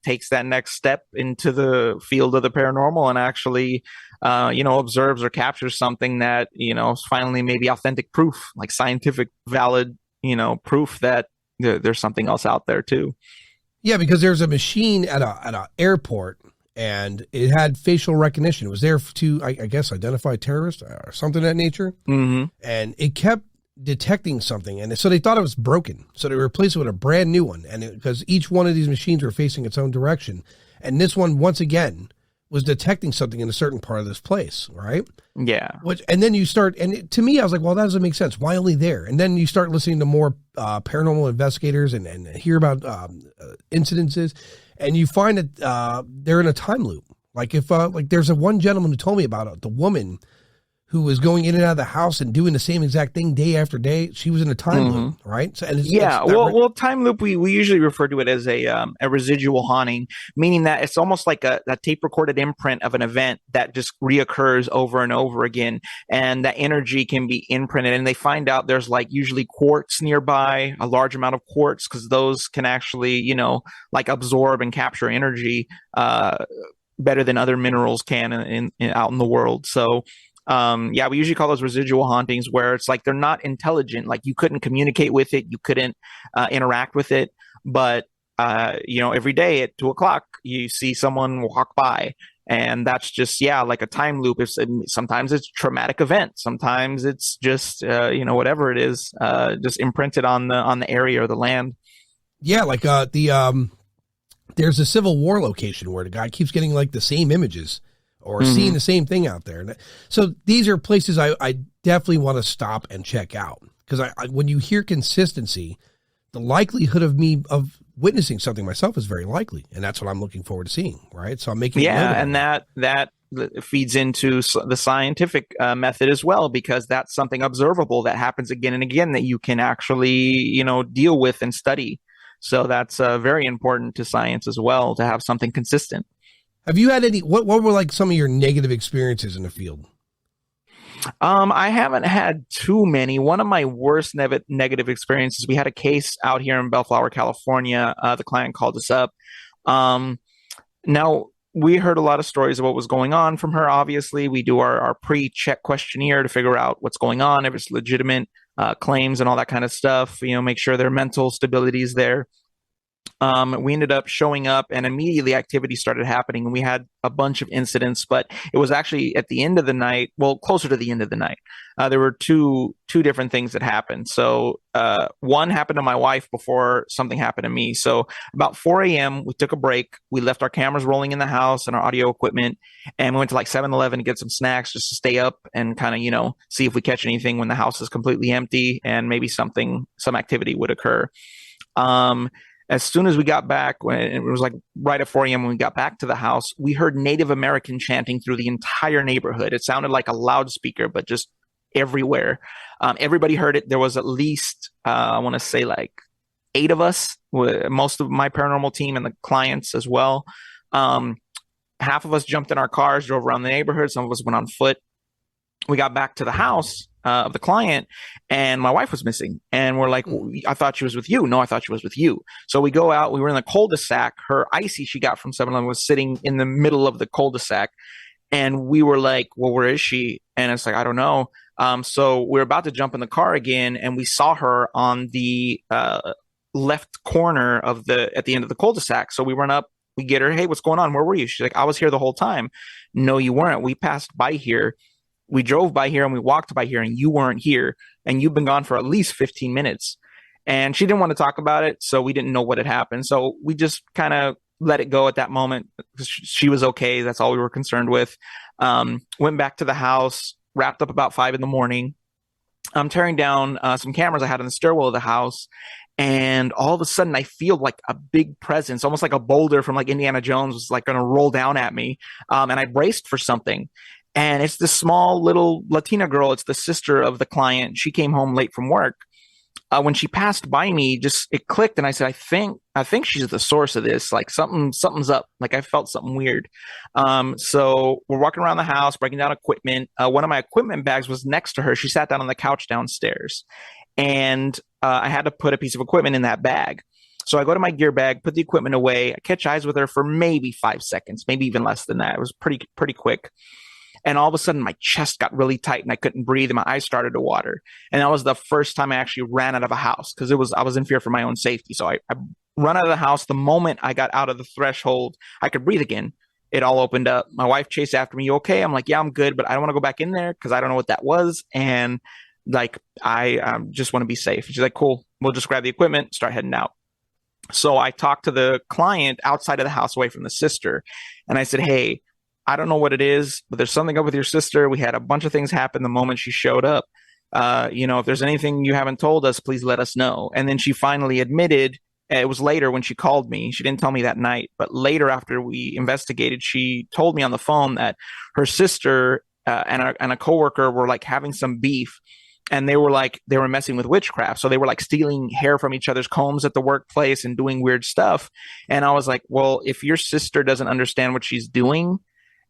takes that next step into the field of the paranormal and actually observes or captures something that, is finally maybe authentic proof, like scientific valid, proof that there's something else out there too. Yeah, because there's a machine at a airport, and it had facial recognition. It was there to, I guess, identify terrorists or something of that nature. Mm-hmm. And it kept detecting something. And so they thought it was broken. So they replaced it with a brand new one. And because each one of these machines were facing its own direction. And this one, once again, was detecting something in a certain part of this place, right? Yeah. And then you start, to me, I was like, well, that doesn't make sense. Why only there? And then you start listening to more paranormal investigators and hear about incidences, and you find that they're in a time loop. Like if there's one gentleman who told me about the woman who was going in and out of the house and doing the same exact thing day after day. She was in a time loop, right? So, and time loop, we usually refer to it as a residual haunting, meaning that it's almost like a tape recorded imprint of an event that just reoccurs over and over again, and that energy can be imprinted. And they find out there's usually quartz nearby, a large amount of quartz, because those can actually absorb and capture energy better than other minerals can out in the world. So we usually call those residual hauntings, where it's they're not intelligent. You couldn't communicate with it, you couldn't interact with it, but every day at 2:00 you see someone walk by, and that's just like a time loop. Sometimes it's a traumatic event, sometimes it's just whatever it is, just imprinted on the area or the land. There's a Civil War location where the guy keeps getting the same images or seeing the same thing out there. So these are places I definitely want to stop and check out, because when you hear consistency, the likelihood of witnessing something myself is very likely, and that's what I'm looking forward to seeing. Right, so I'm making and that feeds into the scientific method as well, because that's something observable that happens again and again that you can actually deal with and study. So that's very important to science as well, to have something consistent. Have you had what were some of your negative experiences in the field? I haven't had too many. One of my worst negative experiences, we had a case out here in Bellflower, California. The client called us up. Now, we heard a lot of stories of what was going on from her. Obviously, we do our pre-check questionnaire to figure out what's going on, if it's legitimate claims and all that kind of stuff, make sure their mental stability is there. We ended up showing up, and immediately activity started happening, and we had a bunch of incidents. But it was actually at the end of the night, well, closer to the end of the night. There were two different things that happened. So one happened to my wife before something happened to me. So about 4 a.m., we took a break. We left our cameras rolling in the house and our audio equipment, and we went to like 7-Eleven to get some snacks just to stay up and kind of, see if we catch anything when the house is completely empty, and maybe some activity would occur. As soon as we got back, when it was like right at 4 a.m. when we got back to the house, we heard Native American chanting through the entire neighborhood. It sounded like a loudspeaker, but just everywhere. Everybody heard it. There was at least, I want to say like 8 of us, most of my paranormal team and the clients as well. Half of us jumped in our cars, drove around the neighborhood. Some of us went on foot. We got back to the house of the client, and my wife was missing. And we're like, I thought she was with you. No, I thought she was with you. So we go out. We were in the cul-de-sac. Her icy she got from 7-Eleven was sitting in the middle of the cul-de-sac. And we were like, well, where is she? And it's like, I don't know. So we're about to jump in the car again, and we saw her on the left corner at the end of the cul-de-sac. So we run up. We get her. Hey, what's going on? Where were you? She's like, I was here the whole time. No, you weren't. We passed by here. We drove by here and we walked by here, and you weren't here, and you've been gone for at least 15 minutes. And she didn't want to talk about it, so we didn't know what had happened. So we just kind of let it go at that moment. She was okay. That's all we were concerned with. Went back to the house, wrapped up about 5 a.m. I'm tearing down some cameras I had in the stairwell of the house. And all of a sudden I feel like a big presence, almost like a boulder from like Indiana Jones was like going to roll down at me. And I braced for something. And it's this small little Latina girl. It's the sister of the client. She came home late from work. When she passed by me, just it clicked, and I said, I think she's the source of this. Like something's up. Like I felt something weird. So we're walking around the house, breaking down equipment. One of my equipment bags was next to her. She sat down on the couch downstairs, and I had to put a piece of equipment in that bag. So I go to my gear bag, put the equipment away. I catch eyes with her for maybe 5 seconds, maybe even less than that. It was pretty quick. And all of a sudden, my chest got really tight and I couldn't breathe, and my eyes started to water. And that was the first time I actually ran out of a house, because I was in fear for my own safety. So I run out of the house. The moment I got out of the threshold, I could breathe again. It all opened up. My wife chased after me. You okay? I'm like, yeah, I'm good, but I don't want to go back in there because I don't know what that was. And like, I just want to be safe. She's like, cool. We'll just grab the equipment, start heading out. So I talked to the client outside of the house, away from the sister. And I said, hey, I don't know what it is, but there's something up with your sister. We had a bunch of things happen the moment she showed up. If there's anything you haven't told us, please let us know. And then she finally admitted, it was later when she called me. She didn't tell me that night, but later after we investigated, she told me on the phone that her sister and a coworker were like having some beef. And they were messing with witchcraft. So they were like stealing hair from each other's combs at the workplace and doing weird stuff. And I was like, well, if your sister doesn't understand what she's doing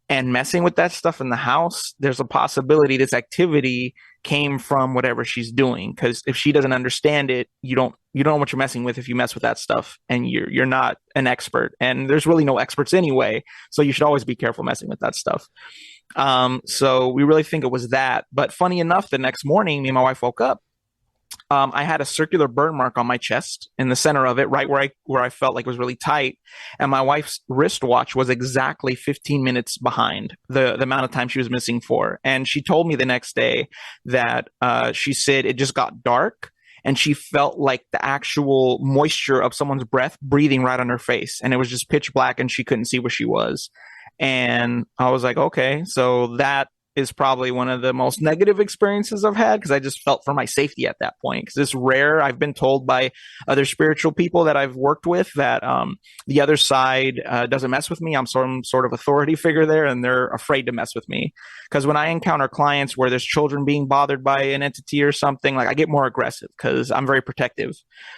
and messing with that stuff in the house, there's a possibility this activity came from whatever she's doing. Because if she doesn't understand it, you don't know what you're messing with if you mess with that stuff, and you're not an expert. And there's really no experts anyway, so you should always be careful messing with that stuff. So we really think it was that. But funny enough, the next morning, me and my wife woke up. I had a circular burn mark on my chest in the center of it, right where I felt like it was really tight. And my wife's wristwatch was exactly 15 minutes behind the amount of time she was missing for. And she told me the next day that she said it just got dark, and she felt like the actual moisture of someone's breath breathing right on her face. And it was just pitch black, and she couldn't see where she was. And I was like, okay, so that is probably one of the most negative experiences I've had, because I just felt for my safety at that point, because it's rare. I've been told by other spiritual people that I've worked with that the other side doesn't mess with me. I'm some sort of authority figure there, and they're afraid to mess with me. Because when I encounter clients where there's children being bothered by an entity or something, like I get more aggressive because I'm very protective.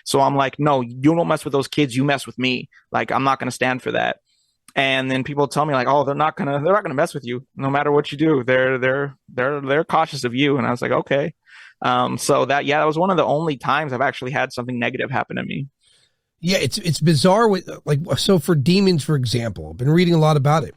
So I'm like, no, you don't mess with those kids. You mess with me. Like, I'm not going to stand for that. And then people tell me like, oh, they're not gonna mess with you no matter what you do. They're cautious of you. And I was like, okay. So that was one of the only times I've actually had something negative happen to me. Yeah, it's bizarre with so for demons, for example, I've been reading a lot about it.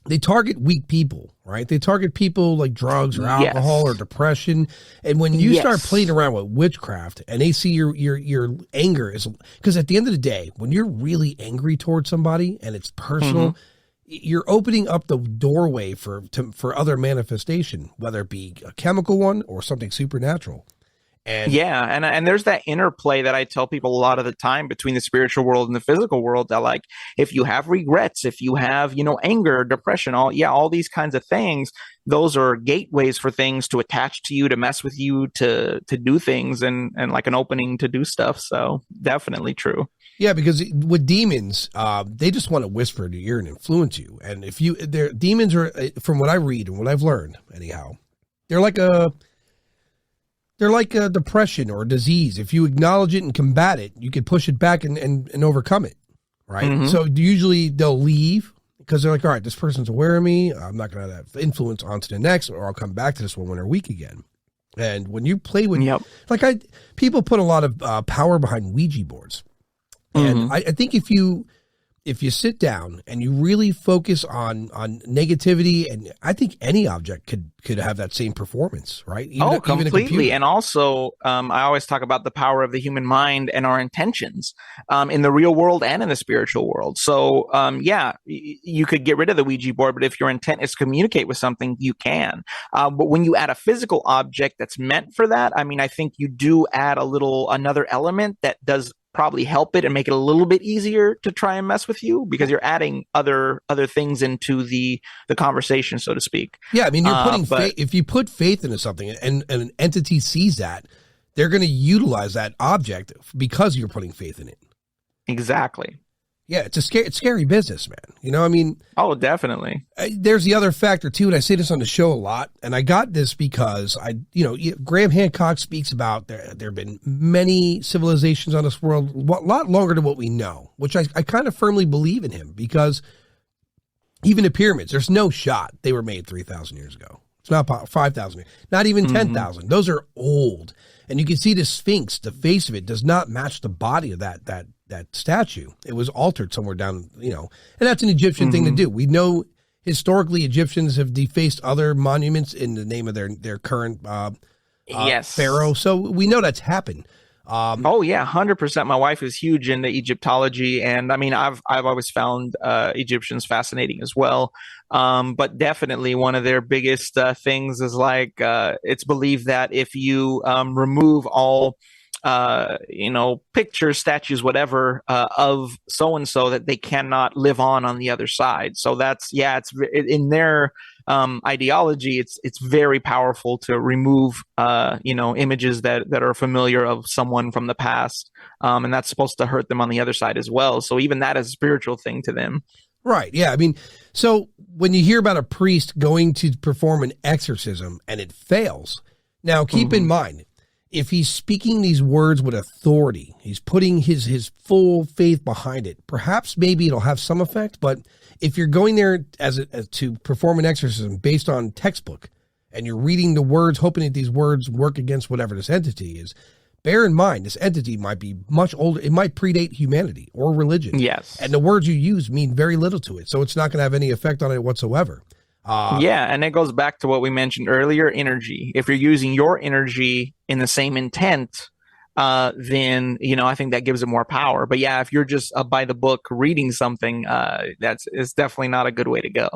they target weak people, right? They target people like drugs or alcohol or depression. And when you start playing around with witchcraft and they see your anger is, because at the end of the day, when you're really angry towards somebody and it's personal, you're opening up the doorway for other manifestation, whether it be a chemical one or something supernatural. And there's that interplay that I tell people a lot of the time between the spiritual world and the physical world, that like, if you have regrets, if you have, anger, depression, all these kinds of things, those are gateways for things to attach to you, to mess with you, to do things, and like an opening to do stuff. So definitely true. Yeah, because with demons, they just want to whisper in your ear and influence you. And if demons are, from what I read and what I've learned, anyhow, they're like a depression or a disease. If you acknowledge it and combat it, you can push it back and overcome it, right? So usually they'll leave because they're like, all right, this person's aware of me. I'm not going to have influence onto the next, or I'll come back to this one when they're weak again. And when you play with, people put a lot of power behind Ouija boards. And I think if you sit down and you really focus on negativity, and I think any object could have that same performance, right? Completely. And also, I always talk about the power of the human mind and our intentions in the real world and in the spiritual world. So, you could get rid of the Ouija board, but if your intent is to communicate with something, you can. But when you add a physical object that's meant for that, I mean, I think you do add another element that does probably help it and make it a little bit easier to try and mess with you, because you're adding other things into the conversation, so to speak. Yeah, I mean, you're putting faith. If you put faith into something and an entity sees that, they're going to utilize that object because you're putting faith in it. Exactly. Yeah, it's scary business, man. I mean. Oh, definitely. There's the other factor too, and I say this on the show a lot, and I got this because Graham Hancock speaks about there have been many civilizations on this world, a lot longer than what we know, which I kind of firmly believe in him, because even the pyramids, there's no shot they were made 3,000 years ago. It's not 5,000, not even 10,000. Those are old, and you can see the Sphinx. The face of it does not match the body of that statue. It was altered somewhere down, and that's an Egyptian thing to do. We know historically Egyptians have defaced other monuments in the name of their current pharaoh. So we know that's happened. 100%. My wife is huge into Egyptology, and I mean, I've always found Egyptians fascinating as well. But definitely one of their biggest things is like, it's believed that if you remove all pictures, statues, whatever, of so-and-so, that they cannot live on the other side. So that's, it's in their ideology, it's very powerful to remove, images that are familiar of someone from the past. And that's supposed to hurt them on the other side as well. So even that is a spiritual thing to them. Right. Yeah. I mean, so when you hear about a priest going to perform an exorcism and it fails, now keep in mind, if he's speaking these words with authority, he's putting his full faith behind it, perhaps maybe it'll have some effect. But if you're going there as to perform an exorcism based on textbook, and you're reading the words, hoping that these words work against whatever this entity is, bear in mind, this entity might be much older. It might predate humanity or religion. Yes. And the words you use mean very little to it. So it's not going to have any effect on it whatsoever. And it goes back to what we mentioned earlier, energy. If you're using your energy in the same intent, then, I think that gives it more power. But yeah, if you're just by the book reading something, it's definitely not a good way to go.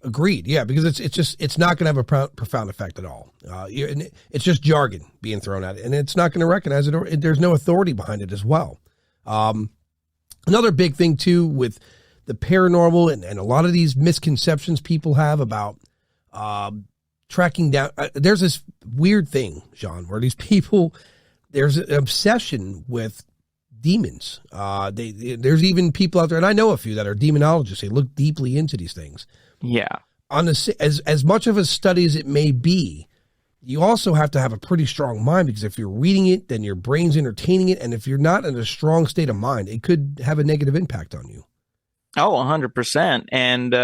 Agreed. Yeah, because it's not going to have a profound effect at all. It's just jargon being thrown at it, and it's not going to recognize it, or there's no authority behind it as well. Another big thing too with the paranormal and a lot of these misconceptions people have about tracking down. There's this weird thing, John, where these people, there's an obsession with demons. There's even people out there, and I know a few that are demonologists. They look deeply into these things. Yeah. As much of a study as it may be, you also have to have a pretty strong mind, because if you're reading it, then your brain's entertaining it. And if you're not in a strong state of mind, it could have a negative impact on you. Oh, 100%. And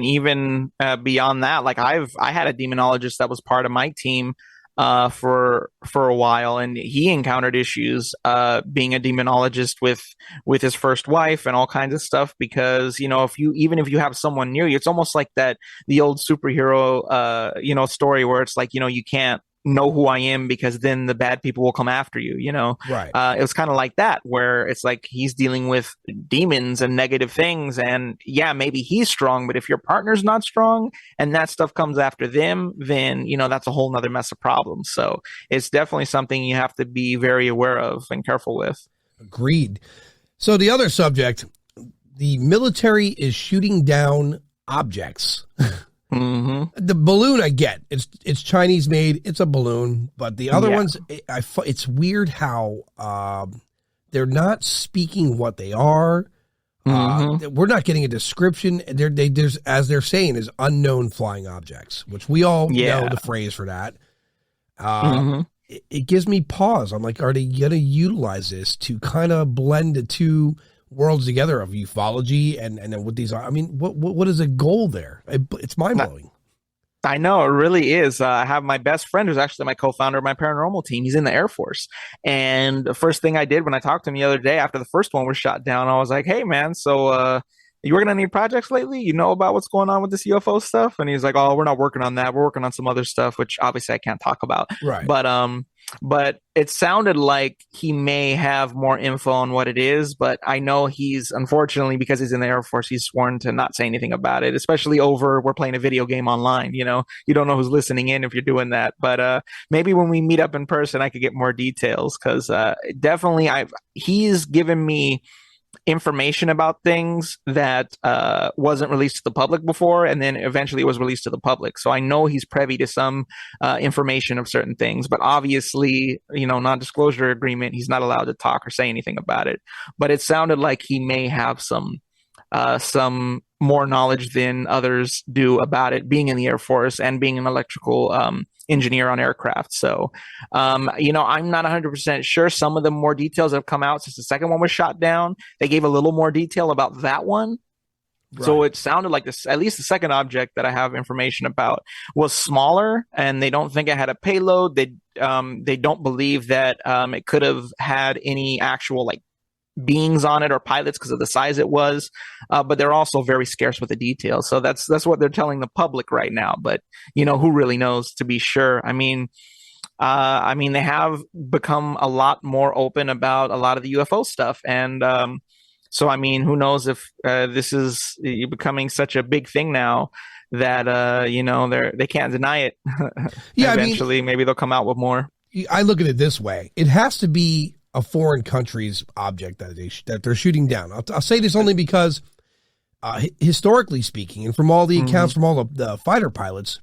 even beyond that, like I had a demonologist that was part of my team for a while, and he encountered issues being a demonologist with his first wife and all kinds of stuff. Because if you have someone near you, it's almost like the old superhero story where it's like you can't know who I am because then the bad people will come after you. Right. It was kind of like that, where it's like he's dealing with demons and negative things, and yeah, maybe he's strong, but if your partner's not strong and that stuff comes after them, then that's a whole nother mess of problems. So it's definitely something you have to be very aware of and careful with. Agreed. So the other subject, the military is shooting down objects. Mm-hmm. The balloon, I get it's Chinese made. It's a balloon, but the other ones, it's weird how they're not speaking what they are. We're not getting a description. There's, as they're saying, is unknown flying objects, which we all know the phrase for that. It gives me pause. I'm like, are they going to utilize this to kind of blend the two worlds together of ufology and then what these are? I mean, what is the goal there? It's mind blowing. I know, it really is. I have my best friend who's actually my co-founder of my paranormal team. He's in the Air Force. And the first thing I did when I talked to him the other day after the first one was shot down, I was like, hey, man, so you working on any projects lately? You know about what's going on with this UFO stuff? And he's like, oh, we're not working on that. We're working on some other stuff, which obviously I can't talk about. Right. But it sounded like he may have more info on what it is, but I know he's, unfortunately, because he's in the Air Force, he's sworn to not say anything about it, especially we're playing a video game online. You don't know who's listening in if you're doing that. But maybe when we meet up in person, I could get more details, because definitely he's given me information about things that wasn't released to the public before, and then eventually it was released to the public. So I know he's privy to some information of certain things, but obviously, non-disclosure agreement, he's not allowed to talk or say anything about it. But it sounded like he may have some more knowledge than others do about it, being in the Air Force and being an electrical engineer on aircraft. So, I'm not 100% sure. Some of the more details have come out since the second one was shot down. They gave a little more detail about that one. Right. So it sounded like at least the second object that I have information about was smaller, and they don't think it had a payload. They don't believe that it could have had any actual beings on it or pilots because of the size it was, but they're also very scarce with the details. So that's what they're telling the public right now. But who really knows, to be sure. I mean, they have become a lot more open about a lot of the UFO stuff, and so I mean, who knows if this is becoming such a big thing now that they can't deny it. Yeah, eventually, maybe they'll come out with more. I look at it this way: it has to be a foreign country's object that they're shooting down. I'll say this only because historically speaking, and from all the accounts from all the fighter pilots,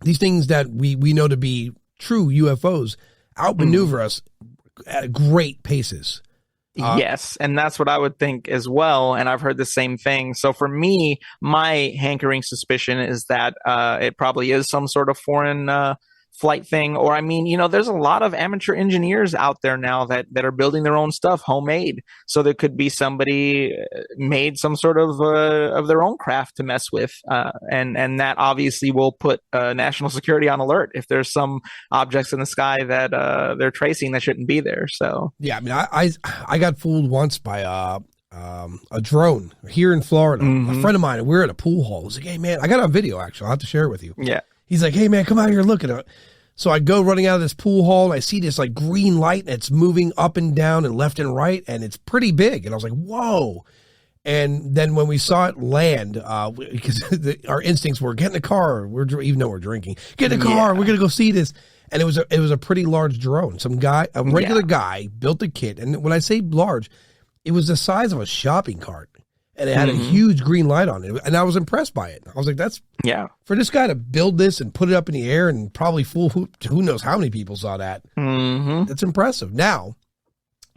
these things that we know to be true UFOs outmaneuver us at great paces. Yes, and that's what I would think as well, and I've heard the same thing. So for me, my hankering suspicion is that it probably is some sort of foreign flight thing. Or I mean, there's a lot of amateur engineers out there now that are building their own stuff homemade. So there could be somebody made some sort of their own craft to mess with, and that obviously will put national security on alert if there's some objects in the sky that they're tracing that shouldn't be there. So yeah, I mean, I got fooled once by a drone here in Florida. A friend of mine, we were at a pool hall. I was like, hey man, I got it on video actually. I'll have to share it with you. Yeah. He's like, hey man, come out here and look at it. So I go running out of this pool hall, and I see this green light, and it's moving up and down and left and right, and it's pretty big. And I was like, whoa. And then when we saw it land, because our instincts were, get in the car, even though we're drinking, get in the car, we're going to go see this. And it was a pretty large drone. Some guy, a regular guy, built a kit. And when I say large, it was the size of a shopping cart. And it had a huge green light on it. And I was impressed by it. I was like, for this guy to build this and put it up in the air and probably fool who knows how many people saw that. That's impressive. Now,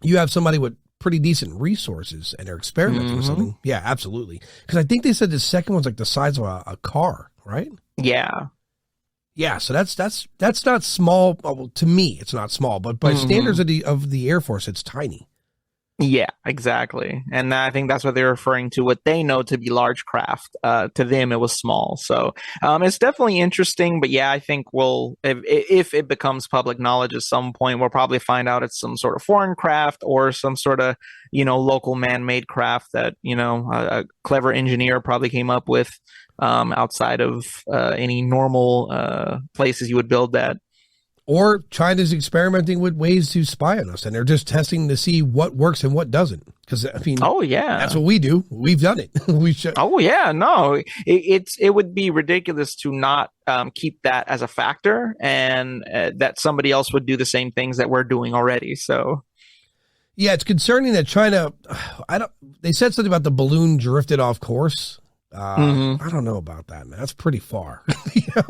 you have somebody with pretty decent resources and they're experimenting with something. Yeah, absolutely. Because I think they said the second one's the size of a car, right? Yeah. Yeah, so that's not small. Well, to me, it's not small, but by standards of the Air Force, it's tiny. Yeah, exactly. And I think that's what they're referring to, what they know to be large craft. To them, it was small. So it's definitely interesting. But yeah, I think if it becomes public knowledge at some point, we'll probably find out it's some sort of foreign craft or some sort of, local man-made craft that, a clever engineer probably came up with outside of any normal places you would build that. Or China's experimenting with ways to spy on us, and they're just testing to see what works and what doesn't. Because I mean, oh yeah, that's what we do. We've done it. We should. Oh yeah, no, it would be ridiculous to not keep that as a factor, and that somebody else would do the same things that we're doing already. So yeah, it's concerning that China. They said something about the balloon drifted off course. I don't know about that, man. That's pretty far.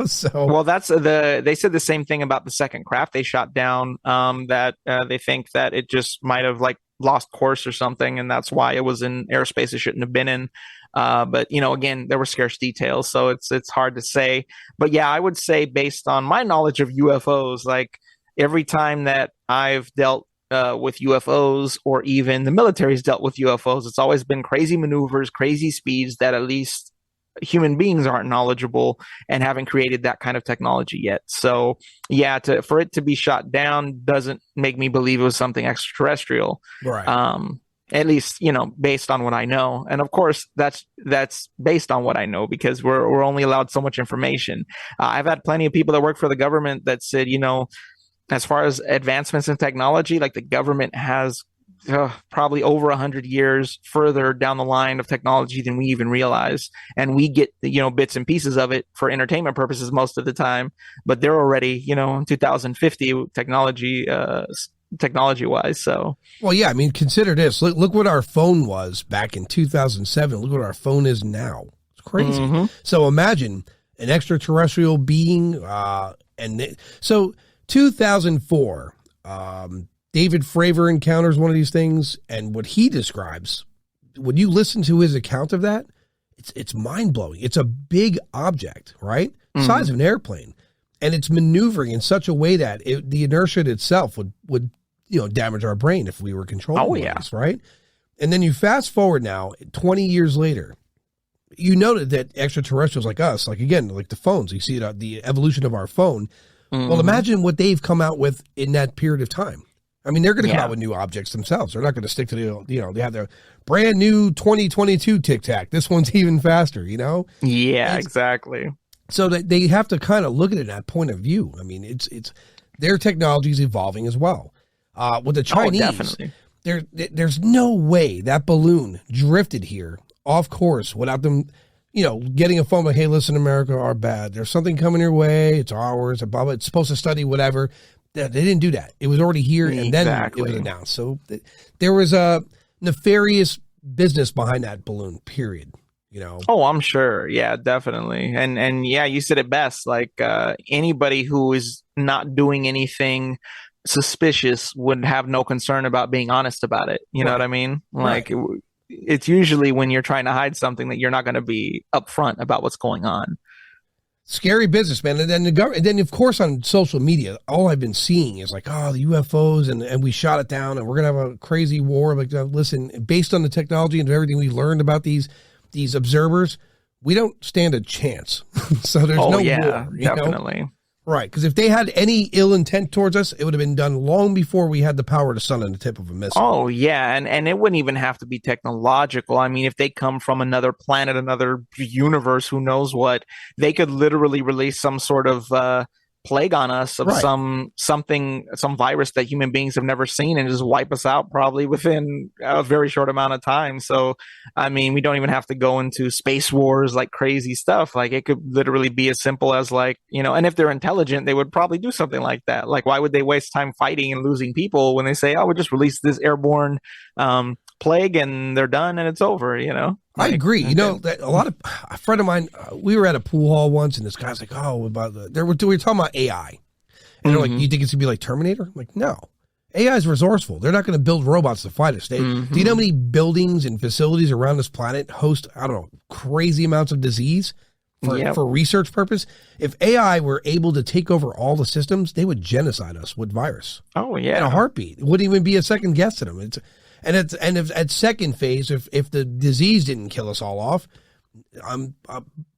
So well, they said the same thing about the second craft they shot down. That they think that it just might have like lost course or something, and that's why it was in airspace it shouldn't have been in. But again, there were scarce details, so it's hard to say. But yeah, I would say based on my knowledge of UFOs, like every time that I've dealt with UFOs, or even the military's dealt with UFOs, it's always been crazy maneuvers, crazy speeds that at least human beings aren't knowledgeable and haven't created that kind of technology yet. So yeah, for it to be shot down doesn't make me believe it was something extraterrestrial. Right. At least, based on what I know. And of course, that's based on what I know, because we're only allowed so much information. I've had plenty of people that work for the government that said, as far as advancements in technology, like the government has probably over 100 years further down the line of technology than we even realize. And we get, bits and pieces of it for entertainment purposes most of the time, but they're already, in 2050 technology wise. So, well, yeah, I mean, consider this. Look what our phone was back in 2007. Look what our phone is now. It's crazy. Mm-hmm. So imagine an extraterrestrial being. So 2004, David Fravor encounters one of these things, and what he describes, when you listen to his account of that, it's mind-blowing. It's a big object, right? Mm-hmm. Size of an airplane, and it's maneuvering in such a way that the inertia itself would damage our brain if we were controlling this, right? And then you fast forward now, 20 years later, you noted that extraterrestrials like us, like the phones, you see it, the evolution of our phone. Mm-hmm. Well, imagine what they've come out with in that period of time. I mean, they're going to come out with new objects themselves. They're not going to stick to they have their brand new 2022 Tic Tac. This one's even faster, Yeah, exactly. So that they have to kind of look at it in that point of view. I mean, it's their technology is evolving as well. With the Chinese, definitely. There's no way that balloon drifted here off course without them, getting a phone like, hey, listen, America are bad. There's something coming your way. It's ours. Blah, blah. It's supposed to study whatever. They didn't do that. It was already here, and then it was announced. So there was a nefarious business behind that balloon, period. Oh, I'm sure. Yeah, definitely. And yeah, you said it best. Like anybody who is not doing anything suspicious would have no concern about being honest about it. You know what I mean? Like it's usually when you're trying to hide something that you're not going to be upfront about what's going on. Scary business, man. And then and then of course on social media, all I've been seeing is like, oh, the UFOs and we shot it down and we're gonna have a crazy war. Like, listen, based on the technology and everything we learned about these observers, we don't stand a chance. So there's no war. Definitely. Right, because if they had any ill intent towards us, it would have been done long before we had the power to sun on the tip of a missile. Oh, yeah, and it wouldn't even have to be technological. I mean, if they come from another planet, another universe, who knows what, they could literally release some sort of plague on us of some virus that human beings have never seen and just wipe us out probably within a very short amount of time. So, I mean, we don't even have to go into space wars, like crazy stuff. Like it could literally be as simple as like, and if they're intelligent, they would probably do something like that. Like, why would they waste time fighting and losing people when they say, oh, we'll just release this airborne plague and they're done and it's over, I agree. That a friend of mine, we were at a pool hall once, and this guy's like, "Oh, we were talking about AI," and they're like, "You think it's gonna be like Terminator?" I'm like, no, AI is resourceful. They're not going to build robots to fight us. Do you know how many buildings and facilities around this planet host, I don't know, crazy amounts of disease for research purpose? If AI were able to take over all the systems, they would genocide us with virus. Oh yeah, in a heartbeat. It wouldn't even be a second guess to them. And if at second phase, if the disease didn't kill us all off, I'm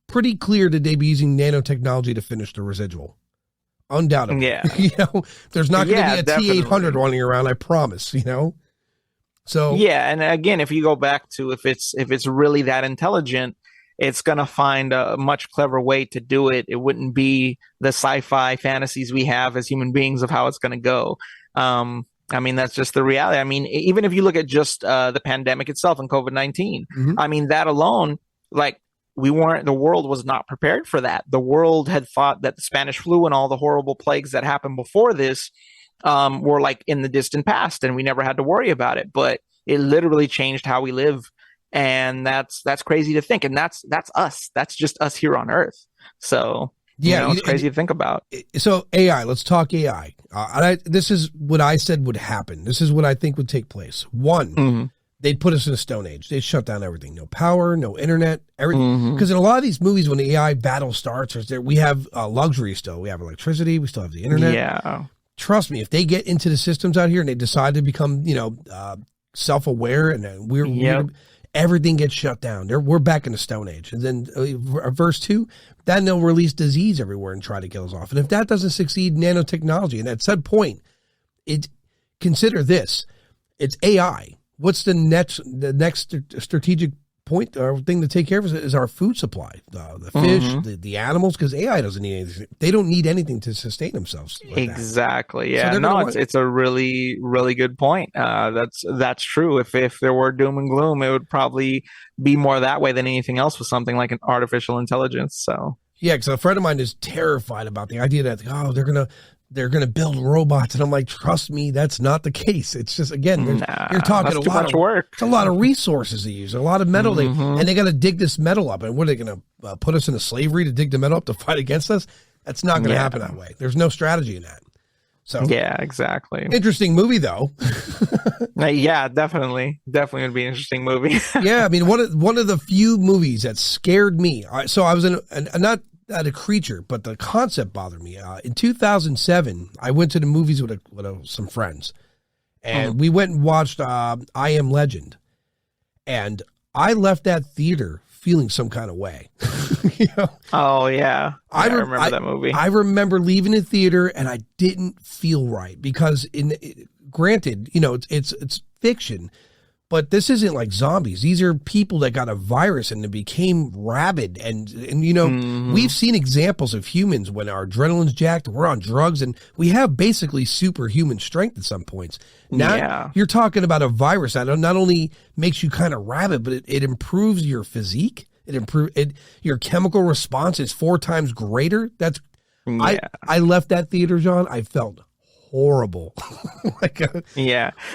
pretty clear that they'd be using nanotechnology to finish the residual. Undoubtedly. Yeah. There's not going to be a definitely. T-800 running around, I promise, So yeah, and again, if you go back to if it's really that intelligent, it's gonna find a much clever way to do it. It wouldn't be the sci-fi fantasies we have as human beings of how it's gonna go. I mean, that's just the reality. I mean, even if you look at just the pandemic itself and COVID-19, I mean, that alone, like the world was not prepared for that. The world had thought that the Spanish flu and all the horrible plagues that happened before this were like in the distant past, and we never had to worry about it. But it literally changed how we live, and that's crazy to think. And that's us. That's just us here on Earth. So it's crazy to think about. So AI, let's talk AI. This is what I said would happen. This is what I think would take place. One, they'd put us in a stone age. They'd shut down everything. No power, no internet, everything. Because in a lot of these movies, when the AI battle starts, we have luxury still. We have electricity. We still have the internet. Yeah. Trust me, if they get into the systems out here and they decide to become, self-aware and everything gets shut down. We're back in the Stone Age. And then verse 2, then they'll release disease everywhere and try to kill us off. And if that doesn't succeed, nanotechnology. And at said point, consider this. It's AI. What's the next strategic point or thing to take care of is our food supply, the fish, the animals, because AI doesn't need anything. They don't need anything to sustain themselves. Like exactly. That. Yeah. So it's a really, really good point. That's true. If there were doom and gloom, it would probably be more that way than anything else with something like an artificial intelligence. So yeah, because a friend of mine is terrified about the idea that they're gonna build robots, and I'm like, trust me, that's not the case. It's just you're talking that's too much work. It's a lot of resources to use, a lot of metal, and they got to dig this metal up. And what are they going to put us into slavery to dig the metal up to fight against us? That's not going to happen that way. There's no strategy in that. So yeah, exactly. Interesting movie though. Yeah, definitely would be an interesting movie. Yeah, I mean one of the few movies that scared me. So I was not a creature, but the concept bothered me. In 2007, I went to the movies with some friends, and we went and watched I Am Legend, and I left that theater feeling some kind of way. Oh yeah, I remember that movie. I remember leaving the theater and I didn't feel right because granted, it's fiction. But this isn't like zombies. These are people that got a virus and they became rabid. And we've seen examples of humans when our adrenaline's jacked, we're on drugs, and we have basically superhuman strength at some points. Now you're talking about a virus that not only makes you kind of rabid, but it improves your physique. Your chemical response is 4 times greater. I left that theater, John. I felt horrible.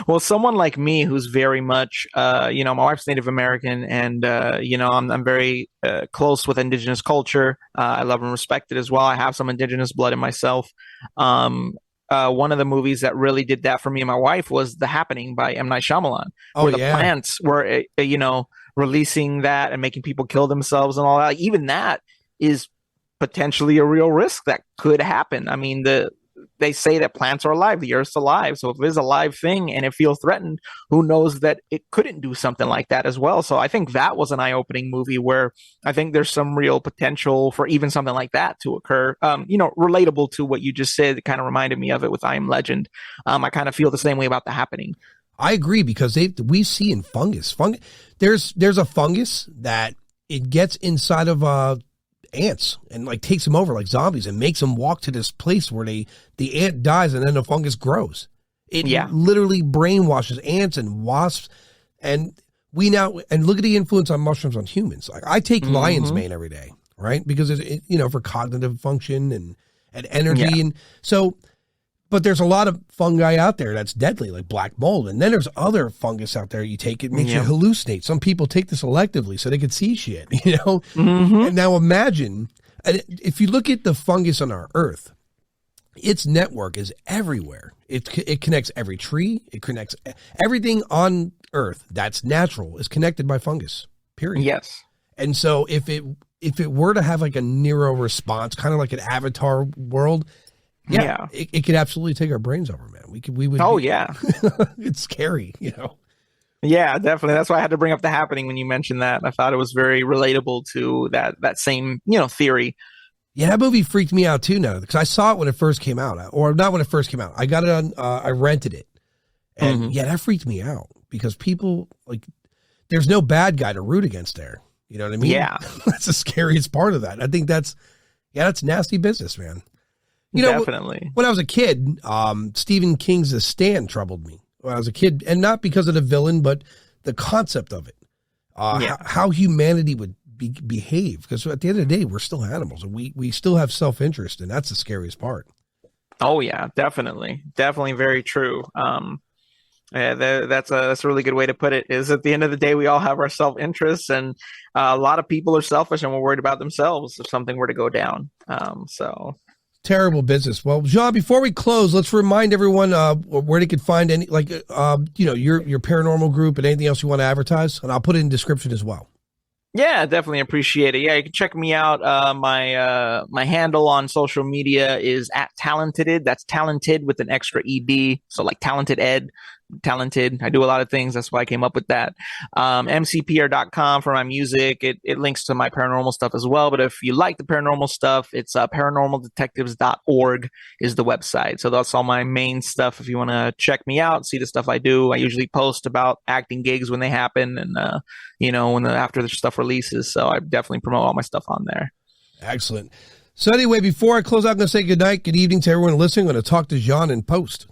Well, someone like me who's very much my wife's Native American, and I'm very close with indigenous culture. I love and respect it as well. I have some indigenous blood in myself. One of the movies that really did that for me and my wife was The Happening by M. Night Shyamalan, where the plants were releasing that and making people kill themselves and all that. Even that is potentially a real risk that could happen. I mean, they say that plants are alive, the earth's alive. So if it is a live thing and it feels threatened, who knows that it couldn't do something like that as well. So I think that was an eye-opening movie where I think there's some real potential for even something like that to occur. Relatable to what you just said. It kind of reminded me of it with I Am Legend. I kind of feel the same way about The Happening. I agree, because we see in fungus. There's a fungus that it gets inside of ants and takes them over like zombies and makes them walk to this place where the ant dies and then the fungus grows. It literally brainwashes ants and wasps, and look at the influence on mushrooms on humans. Like I take lion's mane every day, right? Because it for cognitive function and energy, and so. But there's a lot of fungi out there that's deadly, like black mold. And then there's other fungus out there you take, it makes you hallucinate. Some people take this selectively so they can see shit, And now imagine, if you look at the fungus on our Earth, its network is everywhere. It connects every tree. It connects everything on Earth that's natural is connected by fungus, period. Yes. And so if it were to have like a neuro response, kind of like an Avatar world, it could absolutely take our brains over, man. We would. Oh yeah, it's scary, Yeah, definitely. That's why I had to bring up The Happening when you mentioned that. I thought it was very relatable to that same, theory. Yeah, that movie freaked me out too now because I saw it when it first came out, or not when it first came out. I got it on, I rented it. And yeah, that freaked me out because people like, there's no bad guy to root against there. You know what I mean? Yeah. That's the scariest part of that. I think that's nasty business, man. Definitely. When I was a kid, Stephen King's The Stand troubled me when I was a kid, and not because of the villain, but the concept of it, how humanity would behave. Because at the end of the day, we're still animals, and we still have self-interest, and that's the scariest part. Oh yeah, definitely, very true. Yeah, that's a really good way to put it. Is at the end of the day, we all have our self-interests, and a lot of people are selfish and we're worried about themselves if something were to go down. So terrible business. Well, Jean, before we close, let's remind everyone where they could find any, like, your paranormal group and anything else you want to advertise, and I'll put it in the description as well. Yeah, definitely appreciate it. Yeah, you can check me out. My handle on social media is @talented. That's talented with an extra ed. So like talented ed, talented. I do a lot of things. That's why I came up with that. mcpr.com for my music. It links to my paranormal stuff as well. But if you like the paranormal stuff, it's paranormaldetectives.org is the website. So that's all my main stuff. If you want to check me out, see the stuff I do. I usually post about acting gigs when they happen, and after the stuff releases. So I definitely promote all my stuff on there. Excellent. So anyway, before I close out, I'm going to say good night, good evening to everyone listening. I'm going to talk to Jean in post.